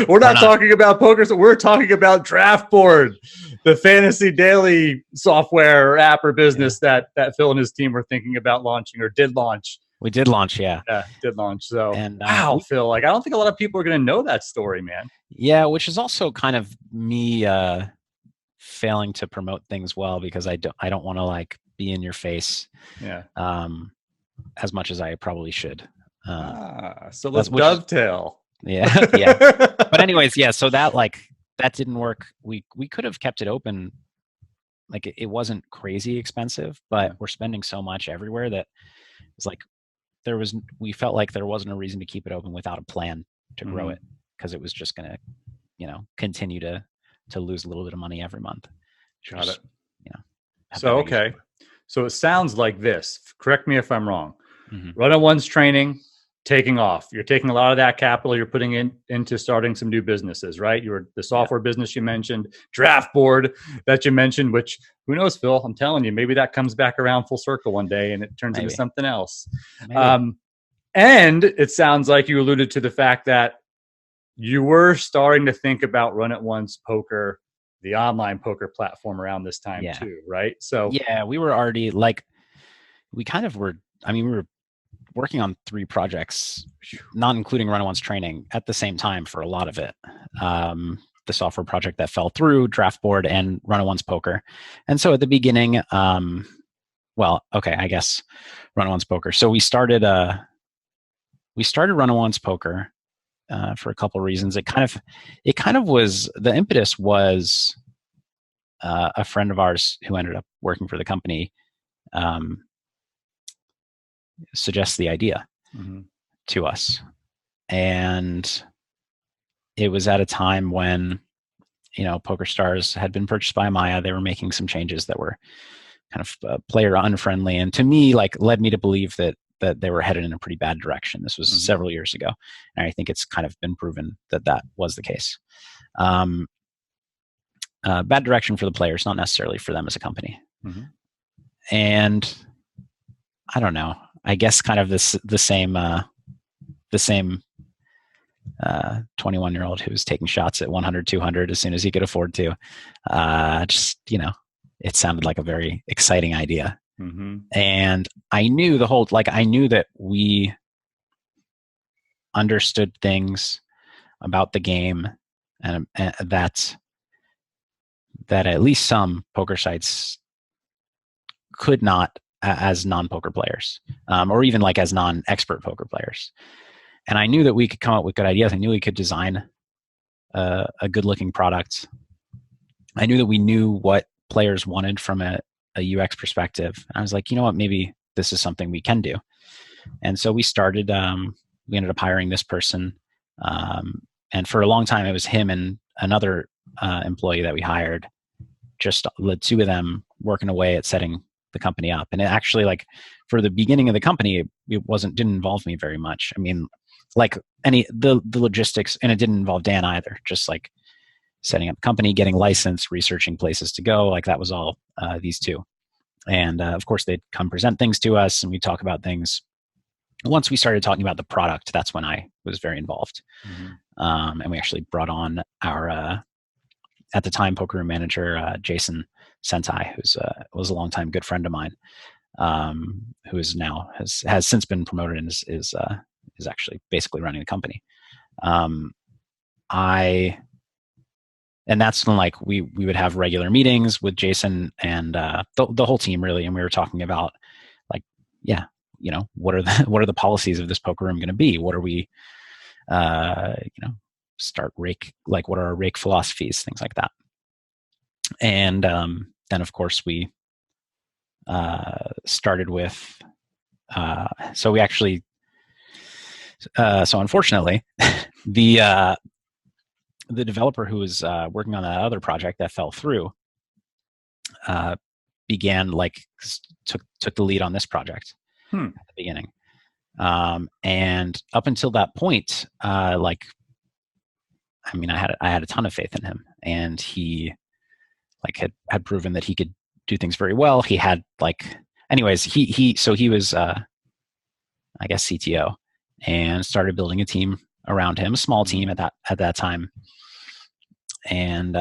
We're not talking about poker. So we're talking about Draftboard, the fantasy daily software or app or business that Phil and his team were thinking about launching or did launch. We did launch, yeah. Yeah, did launch. So, wow, Phil, like, I don't think a lot of people are going to know that story, man. Yeah, which is also kind of me failing to promote things well because I don't want to like be in your face. Yeah. As much as I probably should. So let's dovetail. Yeah. But anyways, yeah. So that didn't work. We could have kept it open. Like it wasn't crazy expensive, but we're spending so much everywhere that it's like we felt like there wasn't a reason to keep it open without a plan to grow it, because it was just going to, continue to lose a little bit of money every month. Got it. So, okay. So it sounds like this. Correct me if I'm wrong. Runt It Once training, taking off. You're taking a lot of that capital you're putting into starting some new businesses, right? The software business you mentioned, Draftboard that you mentioned, which who knows, Phil, I'm telling you, maybe that comes back around full circle one day and it turns into something else. And it sounds like you alluded to the fact that you were starting to think about Runt It Once Poker, the online poker platform, around this time too, right? So we were already we were working on 3 projects, not including Runt It Once training, at the same time for a lot of it. The software project that fell through, Draftboard, and Runt It Once Poker. And so at the beginning, I guess Runt It Once Poker. So we started Runt It Once Poker for a couple of reasons. It kind of was, the impetus was a friend of ours who ended up working for the company suggests the idea to us. And it was at a time when, PokerStars had been purchased by Maya. They were making some changes that were kind of player unfriendly. And to me, led me to believe that they were headed in a pretty bad direction. This was several years ago. And I think it's kind of been proven that was the case. Bad direction for the players, not necessarily for them as a company. And I don't know, I guess kind of the same 21-year-old who was taking shots at 100, 200 as soon as he could afford to. It sounded like a very exciting idea. And I knew I knew that we understood things about the game and that at least some poker sites could not as non-poker players, or even as non-expert poker players. And I knew that we could come up with good ideas. I knew we could design a good-looking product. I knew that we knew what players wanted from a UX perspective. And I was like, you know what, maybe this is something we can do. And so we started, we ended up hiring this person. And for a long time, it was him and another employee that we hired, just the two of them working away at setting the company up. And it actually, for the beginning of the company, it didn't involve me very much. I mean, the logistics, and it didn't involve Dan either, just setting up a company, getting licensed, researching places to go. That was all these two. And of course, they'd come present things to us and we'd talk about things. Once we started talking about the product, that's when I was very involved. And we actually brought on our, at the time, poker room manager, Jason Sentai, who was a longtime good friend of mine, who is now has since been promoted and is actually basically running the company. And that's when we would have regular meetings with Jason and the whole team really, and we were talking about what are the policies of this poker room going to be? What are we start rake, what are our rake philosophies, things like that. And then of course we started with so we actually so unfortunately the developer who was working on that other project that fell through began took the lead on this project at the beginning. And up until that point, I had a ton of faith in him, and he had proven that he could do things very well. He had anyways, he was I guess CTO, and started building a team around him, a small team at that time. And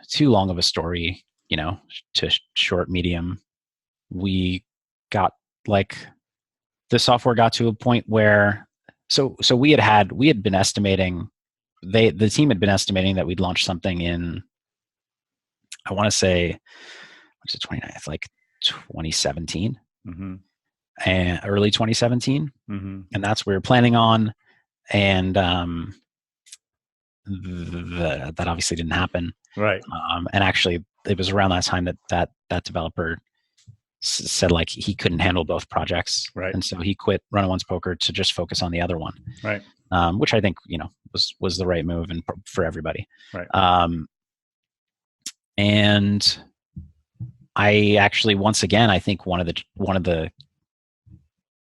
too long of a story, to short, medium. We got the software got to a point where so we had been estimating, the team had been estimating that we'd launch something in, I want to say, what's it, 29th, 2017, and early 2017, and that's what we were planning on. And that obviously didn't happen, right? And actually, it was around that time that developer said he couldn't handle both projects, right? And so he quit Runt It Once Poker to just focus on the other one, right? Which I think was the right move and for everybody, right? And I actually, once again, I think one of the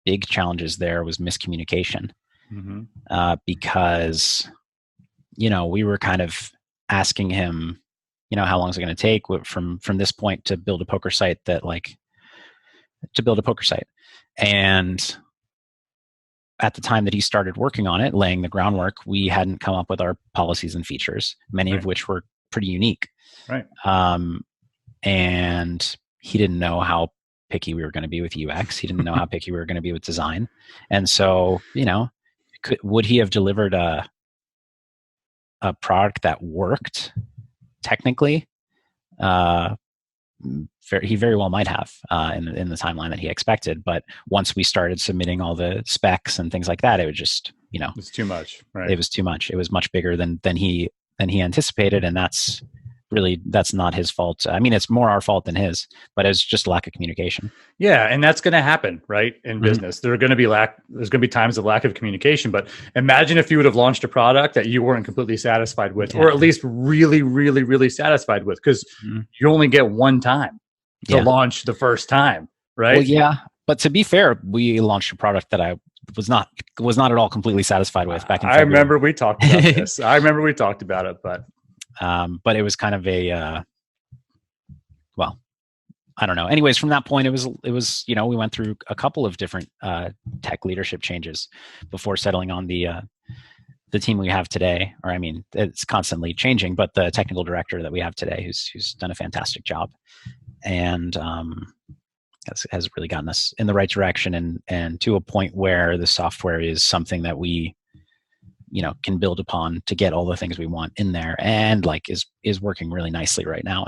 big challenges there was miscommunication, because we were kind of asking him, how long is it going to take from this point to build a poker site and at the time that he started working on it, laying the groundwork, we hadn't come up with our policies and features, many of which were pretty unique, right? And he didn't know how picky we were going to be with UX. He didn't know how picky we were going to be with design. And so, would he have delivered a product that worked technically? he very well might have in the timeline that he expected. But once we started submitting all the specs and things like that, it was just, it's too much, right? It was too much. It was much bigger than he anticipated, and that's not his fault. I mean, it's more our fault than his, but it's just lack of communication. Yeah, and that's going to happen, right? In business, there's going to be times of lack of communication. But imagine if you would have launched a product that you weren't completely satisfied with, or at least really, really, really satisfied with, because you only get one time to launch the first time, right? Well, yeah, but to be fair, we launched a product that I was not at all completely satisfied with back in February. I remember we talked about this. I remember we talked about it, but it was kind of a, well, I don't know. Anyways, from that point, it was, we went through a couple of different tech leadership changes before settling on the team we have today. Or, I mean, it's constantly changing, but the technical director that we have today, who's done a fantastic job, and has really gotten us in the right direction and to a point where the software is something that we can build upon to get all the things we want in there, and is working really nicely right now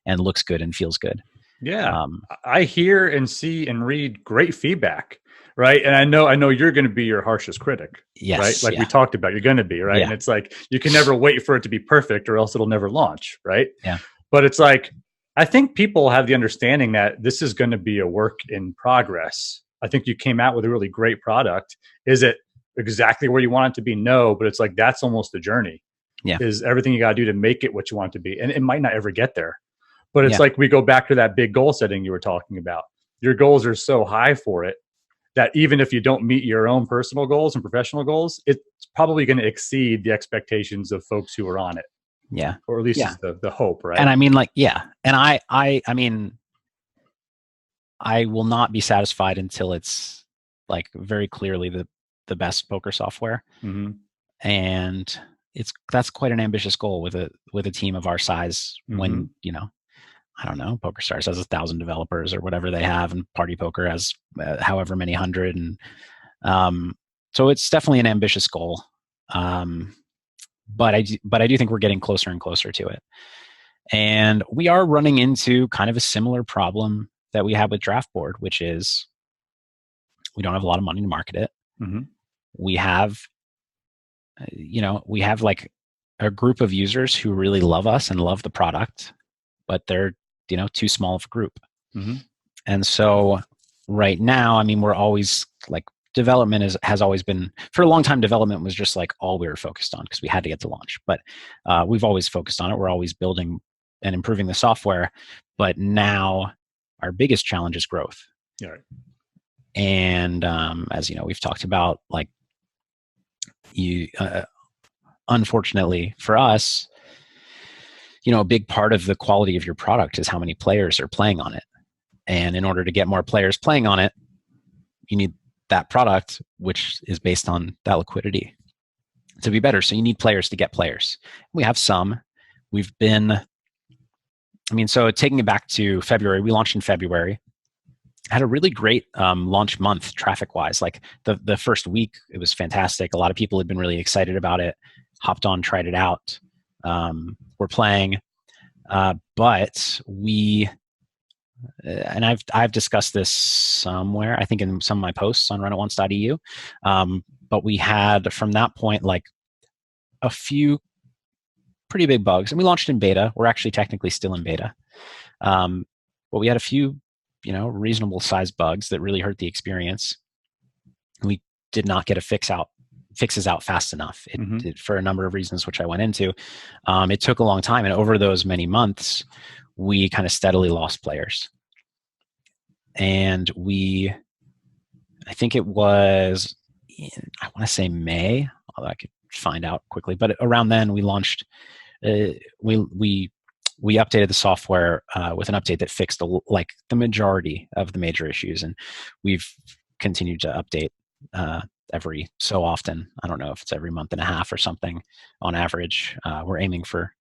and looks good and feels good. Yeah. I hear and see and read great feedback, right? And I know you're going to be your harshest critic, yes, right? Like we talked about, you're going to be, right? Yeah. And it's like, you can never wait for it to be perfect or else it'll never launch, right? Yeah. But it's like, I think people have the understanding that this is going to be a work in progress. I think you came out with a really great product. Is it exactly where you want it to be? No, but it's like, that's almost the journey. Yeah. Is everything you got to do to make it what you want it to be. And it might not ever get there, but it's like, we go back to that big goal setting you were talking about. Your goals are so high for it that even if you don't meet your own personal goals and professional goals, it's probably going to exceed the expectations of folks who are on it. Yeah. Or at least is the hope, right? And I mean, and I mean, I will not be satisfied until it's like very clearly the best poker software. Mm-hmm. And that's quite an ambitious goal with a team of our size. Mm-hmm. When, I don't know, PokerStars has 1,000 developers or whatever they have, and Party Poker has however many hundred. And so it's definitely an ambitious goal. But I do think we're getting closer and closer to it. And we are running into kind of a similar problem that we have with Draft Board, which is we don't have a lot of money to market it. Mm-hmm. We have, like a group of users who really love us and love the product, but they're, too small of a group. Mm-hmm. And so right now, I mean, we're always like, development has always been, for a long time, development was just like all we were focused on because we had to get to launch. But we've always focused on it. We're always building and improving the software. But now our biggest challenge is growth. Yeah. Right. And as we've talked about, like unfortunately for us, a big part of the quality of your product is how many players are playing on it. And in order to get more players playing on it, you need that product, which is based on that liquidity, to be better. So you need players to get players. We have some. So taking it back to February, we launched in February. Had a really great launch month traffic-wise. Like the first week, it was fantastic. A lot of people had been really excited about it, hopped on, tried it out. We're playing, but we... and I've discussed this somewhere, I think in some of my posts on runitonce.eu. But we had from that point like a few pretty big bugs, and we launched in beta. We're actually technically still in beta, but we had a few, reasonable sized bugs that really hurt the experience. We did not get fixes out fast enough. It did, for a number of reasons, which I went into. It took a long time, and over those many months, we kind of steadily lost players. And I think it was, I want to say May, although I could find out quickly, but around then we launched, we updated the software with an update that fixed the majority of the major issues. And we've continued to update every so often. I don't know if it's every month and a half or something on average. We're aiming for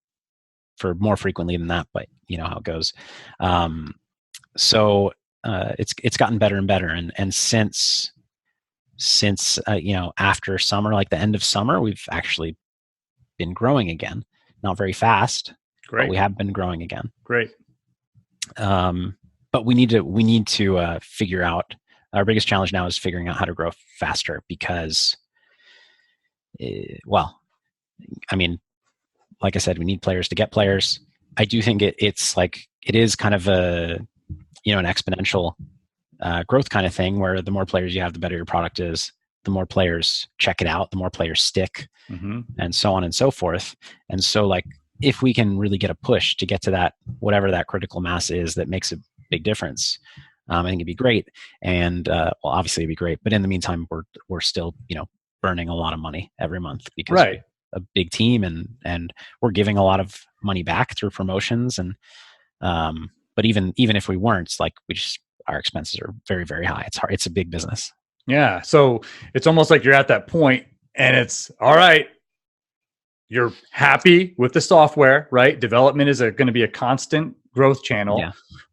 more frequently than that, but you know how it goes. So it's gotten better and better. And since after summer, like the end of summer, we've actually been growing again. Not very fast, Great. but we have been growing again. Great. but we need to figure out, our biggest challenge now is figuring out how to grow faster because, well, I mean, like I said, we need players to get players. I do think it's like, it is kind of a, an exponential growth kind of thing where the more players you have, the better your product is. The more players check it out, the more players stick, and so on and so forth. And so, like, if we can really get a push to get to that, whatever that critical mass is that makes a big difference, I think it'd be great. And well, obviously it'd be great, but in the meantime, we're still, burning a lot of money every month because we're a big team, and we're giving a lot of money back through promotions. And but even if we weren't, it's like our expenses are very, very high. It's hard. It's a big business. Yeah. So it's almost like you're at that point and it's all right. You're happy with the software, right? Development is going to be a constant growth channel,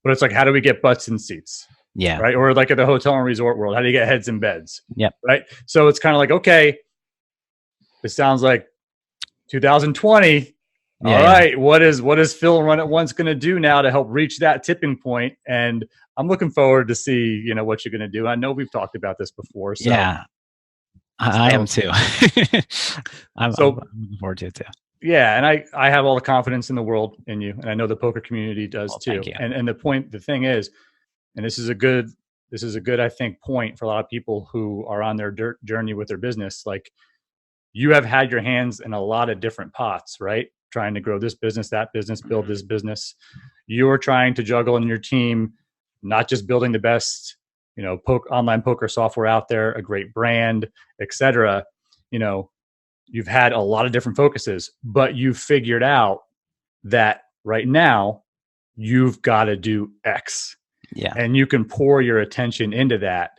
but it's like, how do we get butts in seats? Yeah. Right. Or like at the hotel and resort world, how do you get heads in beds? Yep. Right. So it's kind of like, okay, this sounds like 2020. All right. What is Phil Runt It Once going to do now to help reach that tipping point? And I'm looking forward to see, what you're going to do. I know we've talked about this before. So. Yeah, I am too. I'm looking forward to it too. Yeah. And I have all the confidence in the world in you. And I know the poker community does too. Thank you. And the thing is, and this is a good, I think, point for a lot of people who are on their journey with their business. Like, you have had your hands in a lot of different pots, right? Trying to grow this business, that business, build this business. You're trying to juggle in your team, not just building the best, online poker software out there, a great brand, etc. You've had a lot of different focuses, but you've figured out that right now you've got to do X. Yeah. And you can pour your attention into that,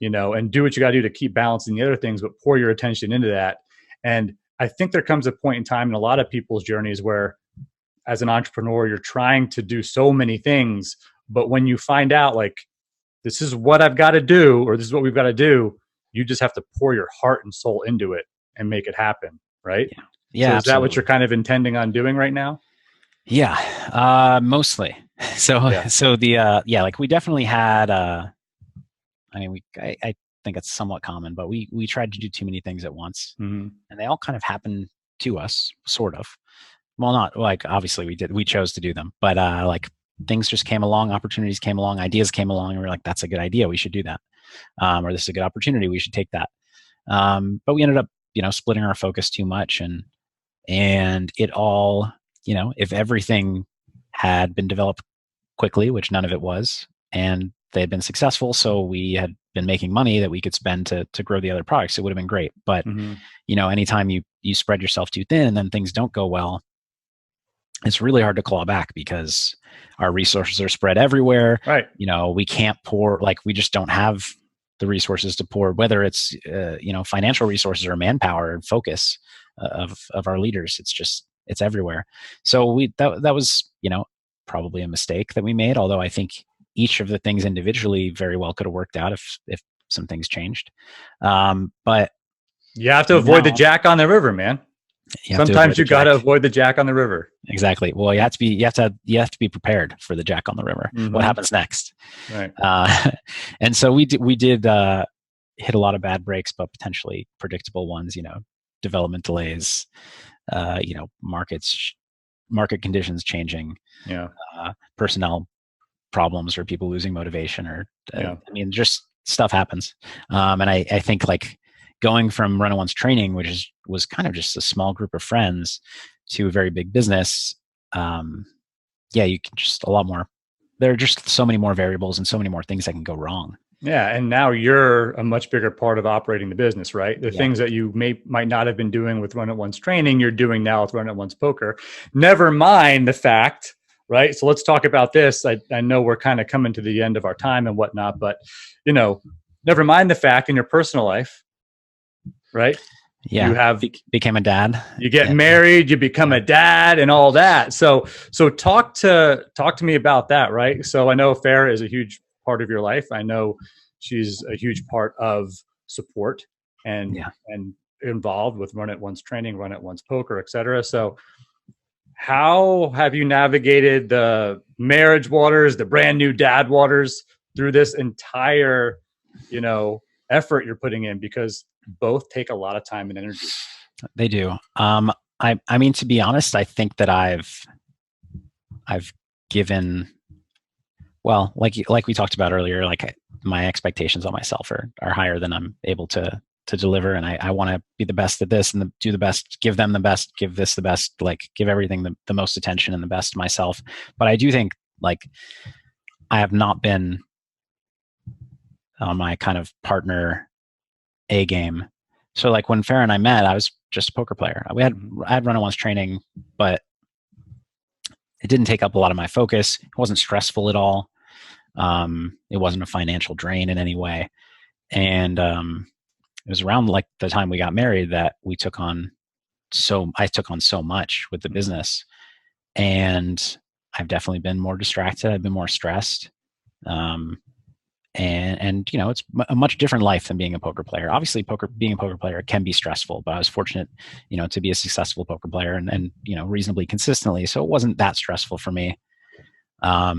and do what you got to do to keep balancing the other things, but pour your attention into that. And I think there comes a point in time in a lot of people's journeys where, as an entrepreneur, you're trying to do so many things, but when you find out, like, this is what I've got to do, or this is what we've got to do, you just have to pour your heart and soul into it and make it happen. Right. Yeah. So is that what you're kind of intending on doing right now? Yeah. Mostly. So the, like, we definitely had, I think it's somewhat common, but we tried to do too many things at once, and they all kind of happened to us, sort of. Well, not like, obviously we chose to do them, but like, things just came along, opportunities came along, ideas came along, and we're like, that's a good idea, we should do that. Or this is a good opportunity, we should take that. But we ended up, splitting our focus too much, and it all, if everything had been developed quickly, which none of it was, and they had been successful, so we had been making money that we could spend to grow the other products, it would have been great. But anytime you spread yourself too thin and then things don't go well, it's really hard to claw back because our resources are spread everywhere. Right. We can't pour, like, we just don't have the resources to pour, whether it's financial resources or manpower and focus of our leaders. It's everywhere. So that was probably a mistake that we made, although I think each of the things individually very well could have worked out if some things changed. But you have to avoid the jack on the river, man. Sometimes you got to avoid the jack on the river. Exactly. Well, you have to be prepared for the jack on the river. What happens next? Right. And so we did hit a lot of bad breaks, but potentially predictable ones. Development delays. Market conditions changing. Yeah. Personnel problems or people losing motivation, or just stuff happens. And I think, like, going from Runt It Once training, which was kind of just a small group of friends, to a very big business, you can just a lot more. There are just so many more variables and so many more things that can go wrong. Yeah, and now you're a much bigger part of operating the business, right? The things that you might not have been doing with Runt It Once training, you're doing now with Runt It Once poker. Never mind the fact, right? So let's talk about this. I know we're kind of coming to the end of our time and whatnot, but never mind the fact in your personal life, right? Yeah, you became a dad. You get married, you become a dad, and all that. So talk to me about that, right? So I know Farah is a huge part of your life. I know she's a huge part of support and involved with Runt It Once training, Runt It Once poker, etc. So How have you navigated the marriage waters, the brand new dad waters through this entire, effort you're putting in? Because both take a lot of time and energy. They do. I mean, to be honest, I think that I've given, well, like we talked about earlier, like my expectations on myself are higher than I'm able to deliver. And I want to be the best at this and do the best, give them the best, give this the best, like give everything the most attention and the best to myself. But I do think like I have not been on my kind of partner A game. So like when Farrah and I met, I was just a poker player. I had Runt It Once training, but it didn't take up a lot of my focus. It wasn't stressful at all. It wasn't a financial drain in any way. And it was around like the time we got married that I took on so much with the business, and I've definitely been more distracted. I've been more stressed. And it's a much different life than being a poker player. Obviously, being a poker player can be stressful, but I was fortunate, to be a successful poker player and reasonably consistently. So it wasn't that stressful for me. I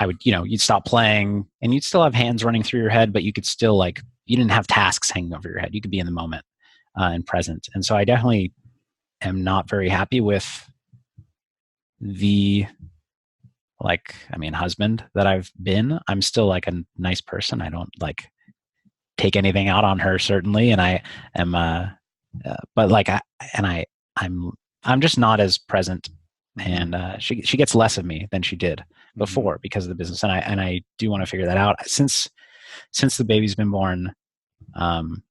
would, you'd stop playing and you'd still have hands running through your head, but you could still you didn't have tasks hanging over your head. You could be in the moment and present. And so I definitely am not very happy with the husband that I've been. I'm still like a nice person. I don't take anything out on her, certainly. And I am, but I'm just not as present. And she gets less of me than she did before because of the business. And I do want to figure that out. Since the baby's been born, I'm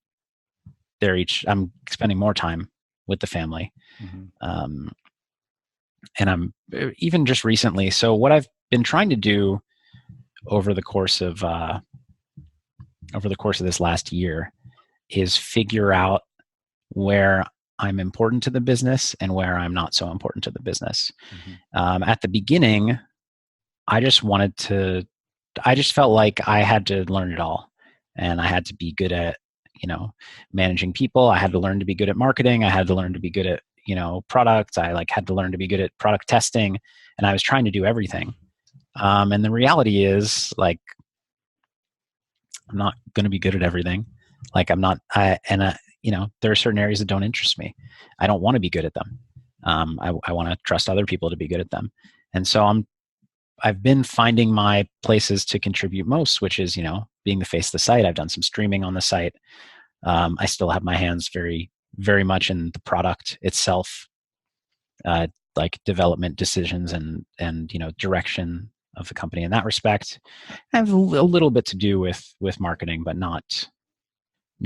spending more time with the family. And I'm even just recently. So what I've been trying to do over the course of this last year is figure out where I'm important to the business and where I'm not so important to the business. At the beginning, I just felt like I had to learn it all, and I had to be good at, managing people. I had to learn to be good at marketing. I had to learn to be good at, product. I had to learn to be good at product testing, and I was trying to do everything. And the reality is I'm not going to be good at everything. There are certain areas that don't interest me. I don't want to be good at them. I want to trust other people to be good at them. And so I've been finding my places to contribute most, which is, being the face of the site. I've done some streaming on the site. I still have my hands very, very much in the product itself, like development decisions and direction of the company in that respect. I have a little bit to do with marketing, but not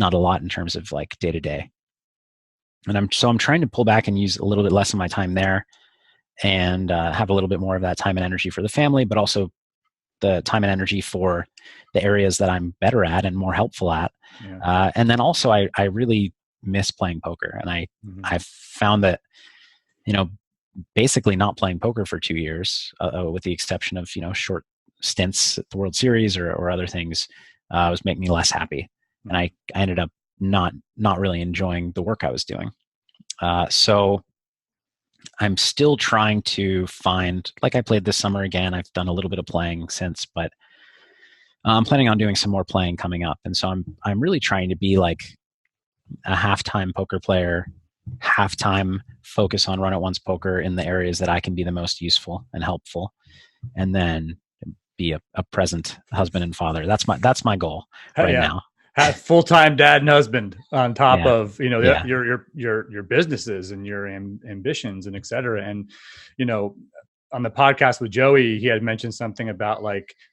a lot in terms of day to day. And I'm trying to pull back and use a little bit less of my time there, and have a little bit more of that time and energy for the family, but also the time and energy for the areas that I'm better at and more helpful at. Yeah. And then also I really miss playing poker. And I've found that, basically not playing poker for 2 years, with the exception of, short stints at the World Series or other things, was making me less happy. And I ended up not really enjoying the work I was doing. So I'm still trying to find, I played this summer again. I've done a little bit of playing since, but I'm planning on doing some more playing coming up. And so I'm really trying to be like a half-time poker player, half-time focus on Runt It Once Poker in the areas that I can be the most useful and helpful, and then be a present husband and father. That's my goal now. Have full-time dad and husband on top of your businesses and your ambitions and et cetera. And on the podcast with Joey, he had mentioned something about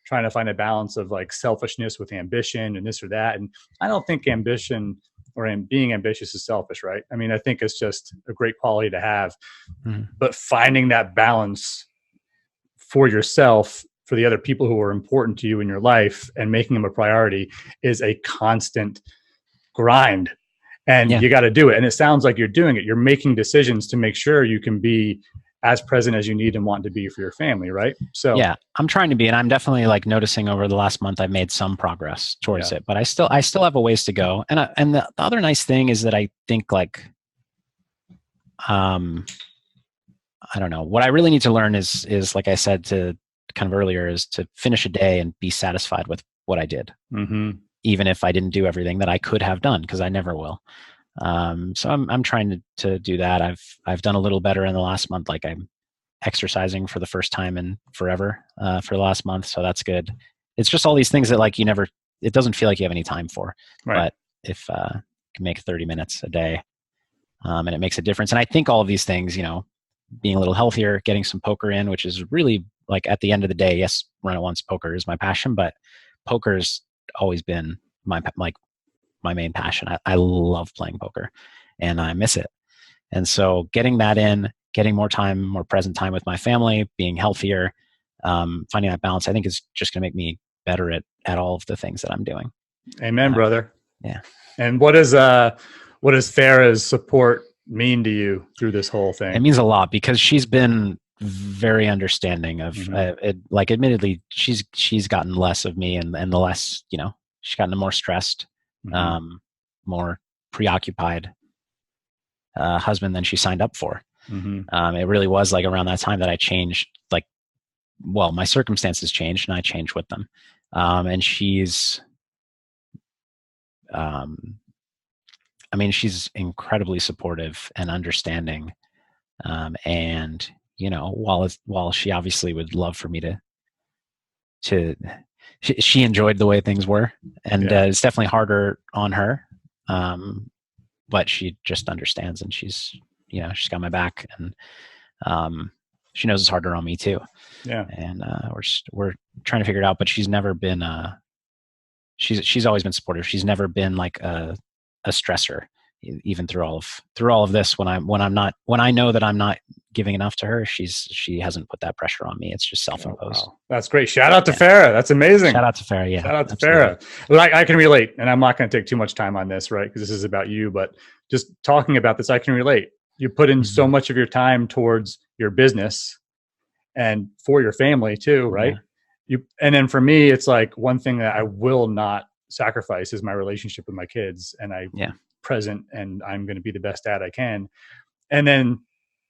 trying to find a balance of selfishness with ambition and this or that. And I don't think ambition or being ambitious is selfish, right? I mean, I think it's just a great quality to have. But finding that balance for yourself, for the other people who are important to you in your life, and making them a priority is a constant grind. And you got to do it. And it sounds like you're doing it. You're making decisions to make sure you can be as present as you need and want to be for your family, right? So yeah, I'm trying to be, and I'm definitely noticing over the last month I've made some progress towards it, but I still have a ways to go. And the other nice thing is that I think I don't know. What I really need to learn is like I said to kind of earlier, is to finish a day and be satisfied with what I did, even if I didn't do everything that I could have done, because I never will. So I'm trying to do that. I've done a little better in the last month. Like I'm exercising for the first time in forever for the last month, so that's good. It's just all these things that like it doesn't feel like you have any time for, right. But if you can make 30 minutes a day, and it makes a difference. And I think all of these things, being a little healthier, getting some poker in, which is really like at the end of the day, yes, Runt It Once Poker is my passion, but poker's always been my main passion. I love playing poker and I miss it. And so getting that in, getting more present time with my family, being healthier, finding that balance, I think is just going to make me better at all of the things that I'm doing. Amen, brother. Yeah. And what does Farah's support mean to you through this whole thing? It means a lot, because she's been very understanding of it. Like, admittedly, she's gotten less of me, and the less, she's gotten more stressed, more preoccupied husband than she signed up for. It really was like around that time that I changed. My circumstances changed and I changed with them. And she's, she's incredibly supportive and understanding. And, while she obviously would love for me she enjoyed the way things were, and it's definitely harder on her. But she just understands, and she's got my back, and she knows it's harder on me too. Yeah. And we're trying to figure it out, but she's never been she's always been supportive. She's never been like a stressor, even through all of this. When I know that I'm not giving enough to her, she hasn't put that pressure on me. It's just self-imposed. Oh, wow. That's great. Shout out to Farah. That's amazing. Shout out to Farah. Yeah. Shout out to Farah. Like, I can relate, and I'm not going to take too much time on this, right? Because this is about you, but just talking about this, I can relate. You put in so much of your time towards your business and for your family too, right? Yeah. And then for me, it's like one thing that I will not sacrifice is my relationship with my kids, and present, and I'm going to be the best dad I can. And then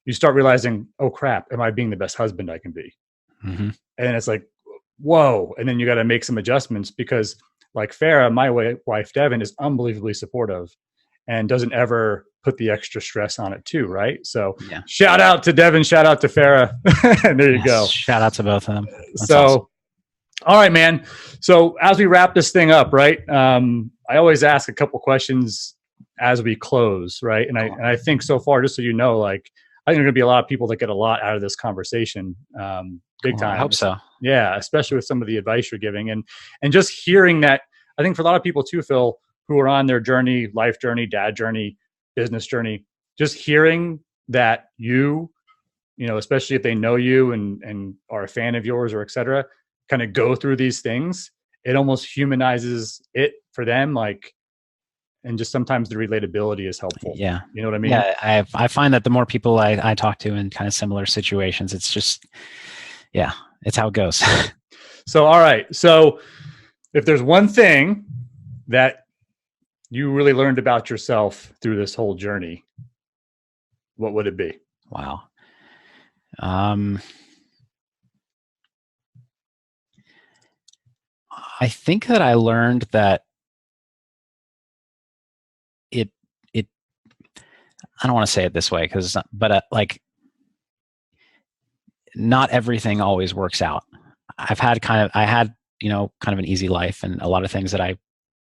you start realizing, oh crap, am I being the best husband I can be? And it's like, whoa. And then you got to make some adjustments, because like Farah, my wife, Devin, is unbelievably supportive and doesn't ever put the extra stress on it too. Right. So shout out to Devin, shout out to Farah. There you go. Shout out to both of them. That's so, awesome. All right, man. So as we wrap this thing up, right. I always ask a couple questions as we close. Right. And I think so far, just so you know, like, I think there are going to be a lot of people that get a lot out of this conversation. Big time. I hope so. Yeah. Especially with some of the advice you're giving, and just hearing that. I think for a lot of people too, Phil, who are on their journey, life journey, dad journey, business journey, just hearing that especially if they know you and are a fan of yours or et cetera, kind of go through these things, it almost humanizes it for them. Like, and just sometimes the relatability is helpful. Yeah. You know what I mean? Yeah. I find that the more people I talk to in kind of similar situations, it's just, it's how it goes. So, all right. So if there's one thing that you really learned about yourself through this whole journey, what would it be? Wow. I think that I learned that I don't want to say it this way, but not everything always works out. I had kind of an easy life, and a lot of things that I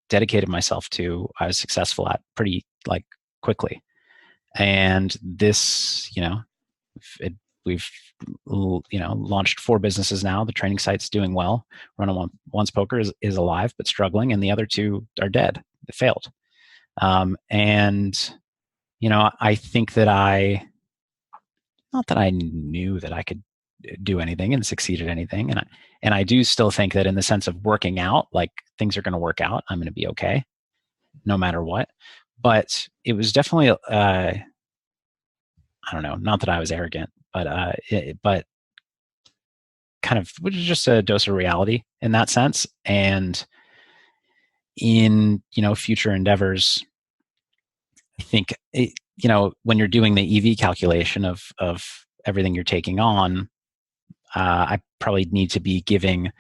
dedicated myself to, I was successful at pretty quickly. And this, we've launched 4 businesses now. The training site's doing well. Runt It Once Poker is alive but struggling, and the other 2 are dead. They failed. And I think that not that I knew that I could do anything and succeed at anything. And I do still think that in the sense of working out, like, things are going to work out. I'm going to be okay no matter what. But it was definitely, I don't know, not that I was arrogant, but kind of just a dose of reality in that sense. And in, future endeavors, I think, when you're doing the EV calculation of everything you're taking on, I probably need to be giving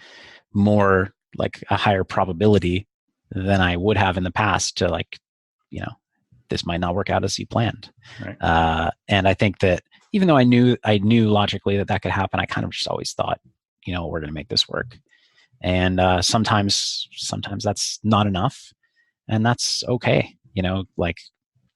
more, like a higher probability than I would have in the past to, like, this might not work out as you planned. Right. And I think that even though I knew logically that could happen, I kind of just always thought, we're going to make this work. And sometimes that's not enough, and that's okay. Like,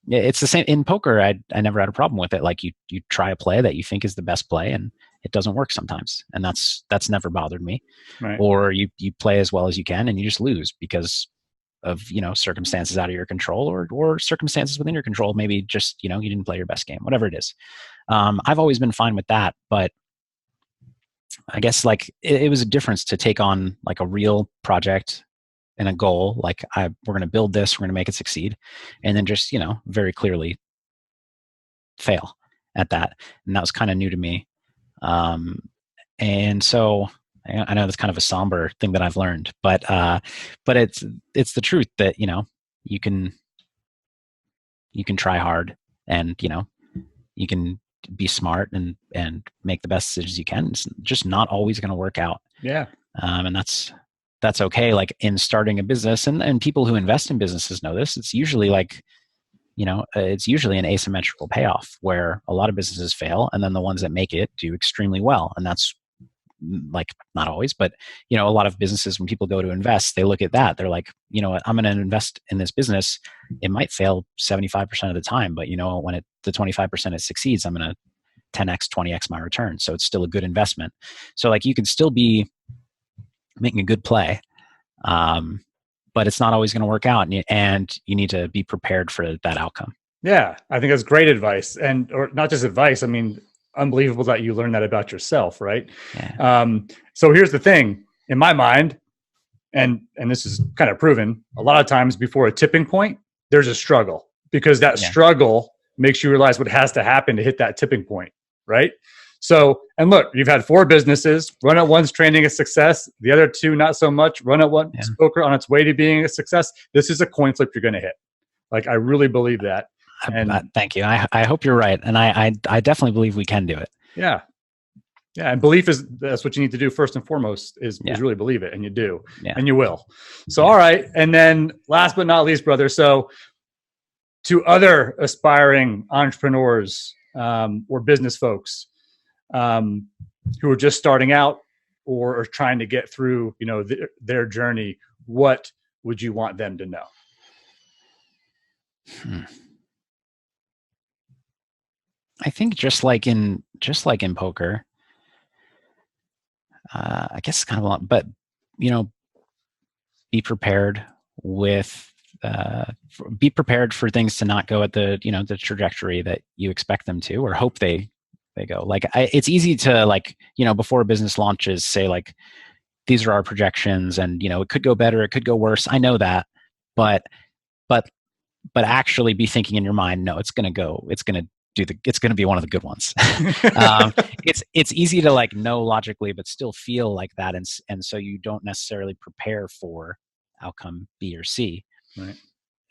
it's the same in poker. I never had a problem with it. Like, you try a play that you think is the best play, and it doesn't work sometimes, and that's never bothered me. Right. Or you play as well as you can, and you just lose because of circumstances out of your control, or circumstances within your control. Maybe just you didn't play your best game, whatever it is. I've always been fine with that, but I guess, like, it was a difference to take on, like, a real project and a goal. Like, we're going to build this, we're going to make it succeed, and then just very clearly fail at that. And that was kind of new to me. And so I know that's kind of a somber thing that I've learned, but it's the truth that you can try hard, and you can be smart and make the best decisions you can. It's just not always going to work out. Yeah. And that's okay. Like, in starting a business, and people who invest in businesses know this, it's usually like, it's usually an asymmetrical payoff where a lot of businesses fail, and then the ones that make it do extremely well. And that's, like, not always, but a lot of businesses, when people go to invest, they look at that. They're like, what, I'm going to invest in this business. It might fail 75% of the time, but when the 25% it succeeds, I'm going to 10x, 20x my return. So it's still a good investment. So, like, you can still be making a good play, but it's not always going to work out, and you need to be prepared for that outcome. Yeah, I think that's great advice, or not just advice. I mean, unbelievable that you learned that about yourself, right? Yeah. So here's the thing, in my mind, and this is kind of proven, a lot of times before a tipping point, there's a struggle, because that struggle makes you realize what has to happen to hit that tipping point, right? So, and look, you've had 4 businesses. Runt It Once training a success. The other 2, not so much. Runt It Once Poker on its way to being a success. This is a coin flip you're going to hit. Like, I really believe that. And thank you. I hope you're right. And I definitely believe we can do it. Yeah. Yeah. And belief that's what you need to do first and foremost is really believe it. And you do, and you will. So, all right. And then last but not least, brother. So, to other aspiring entrepreneurs or business folks who are just starting out or are trying to get through, their journey, what would you want them to know? I think just like in poker, I guess it's kind of a lot, but be prepared for things to not go at the the trajectory that you expect them to, or hope they go. Like, it's easy to, like, before a business launches, say, like, these are our projections, and it could go better, it could go worse. I know that, but actually be thinking in your mind, no, it's going to be one of the good ones. It's easy to, like, know logically, but still feel like that. And so you don't necessarily prepare for outcome B or C. Right.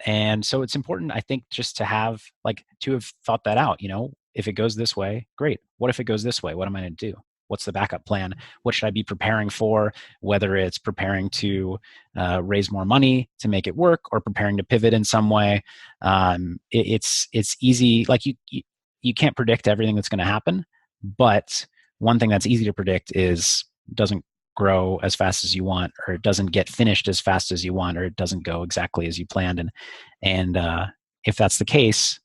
And so it's important, I think, just to have thought that out. If it goes this way, great. What if it goes this way? What am I going to do? What's the backup plan? What should I be preparing for? Whether it's preparing to raise more money to make it work, or preparing to pivot in some way. It's easy. Like, you can't predict everything that's going to happen, but one thing that's easy to predict is doesn't grow as fast as you want, or it doesn't get finished as fast as you want, or it doesn't go exactly as you planned. And if that's the case,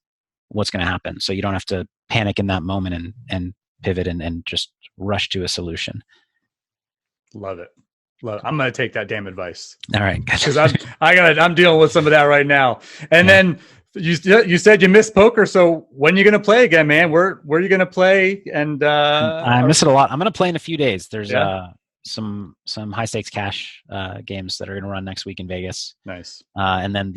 what's going to happen? So you don't have to panic in that moment and pivot and just rush to a solution. Love it. I'm going to take that damn advice. All right. Because I'm dealing with some of that right now. And then you said you missed poker. So when are you going to play again, man? Where are you going to play? And I miss it a lot. I'm going to play in a few days. There's some high stakes cash games that are going to run next week in Vegas. Nice. And then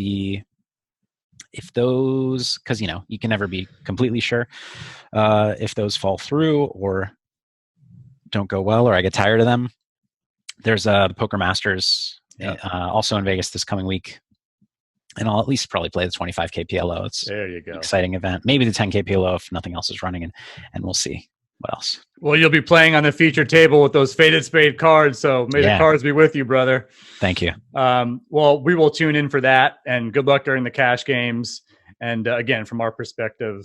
if those, because you can never be completely sure if those fall through or don't go well, or I get tired of them. There's the Poker Masters also in Vegas this coming week, and I'll at least probably play the 25K PLO. It's there you go. Exciting event. Maybe the 10K PLO if nothing else is running, and we'll see. What else? Well, you'll be playing on the feature table with those Faded Spade cards. So may the cards be with you, brother. Thank you. Well, we will tune in for that, and good luck during the cash games. And again, from our perspective,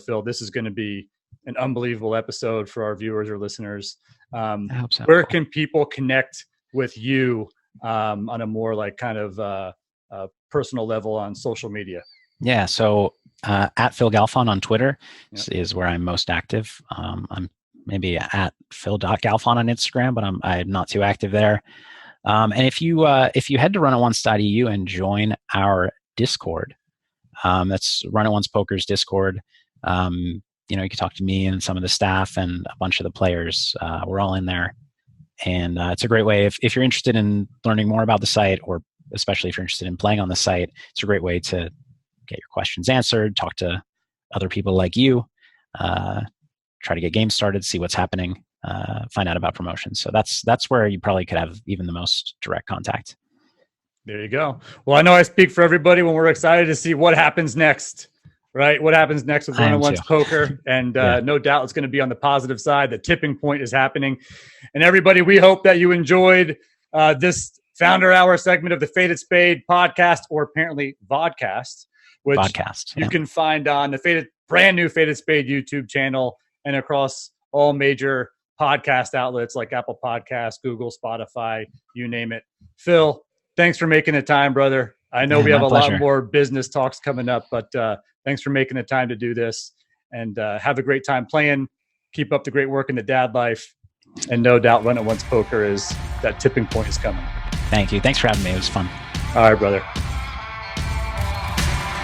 Phil, this is going to be an unbelievable episode for our viewers or listeners. I hope so. Where can people connect with you on a more like kind of personal level on social media? Yeah. So at Phil Galfond on Twitter is where I'm most active. I'm maybe at phil.galfond on Instagram, but I'm not too active there. And if you head to runitonce.eu and join our Discord, that's Runt It Once Poker's Discord. You can talk to me and some of the staff and a bunch of the players. We're all in there. And it's a great way if you're interested in learning more about the site, or especially if you're interested in playing on the site, it's a great way to get your questions answered, talk to other people like you, try to get games started, see what's happening, find out about promotions. So that's where you probably could have even the most direct contact. There you go. Well, I know I speak for everybody when we're excited to see what happens next, right? What happens next with Runt It Once Poker. And no doubt it's going to be on the positive side. The tipping point is happening. And everybody, we hope that you enjoyed this Founder Hour segment of the Faded Spade podcast, or apparently vodcast, which you can find on the brand new Faded Spade YouTube channel and across all major podcast outlets like Apple Podcasts, Google, Spotify, you name it. Phil, thanks for making the time, brother. I know we have a lot more business talks coming up, but thanks for making the time to do this, and have a great time playing. Keep up the great work in the dad life, and no doubt Runt It Once Poker that tipping point is coming. Thank you. Thanks for having me. It was fun. All right, brother.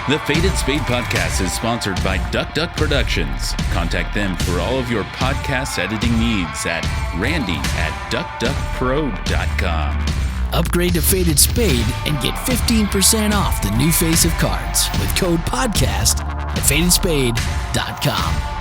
The Faded Spade Podcast is sponsored by Duck Duck Productions. Contact them for all of your podcast editing needs at randy@duckduckpro.com. Upgrade to Faded Spade and get 15% off the new face of cards with code PODCAST at fadedspade.com.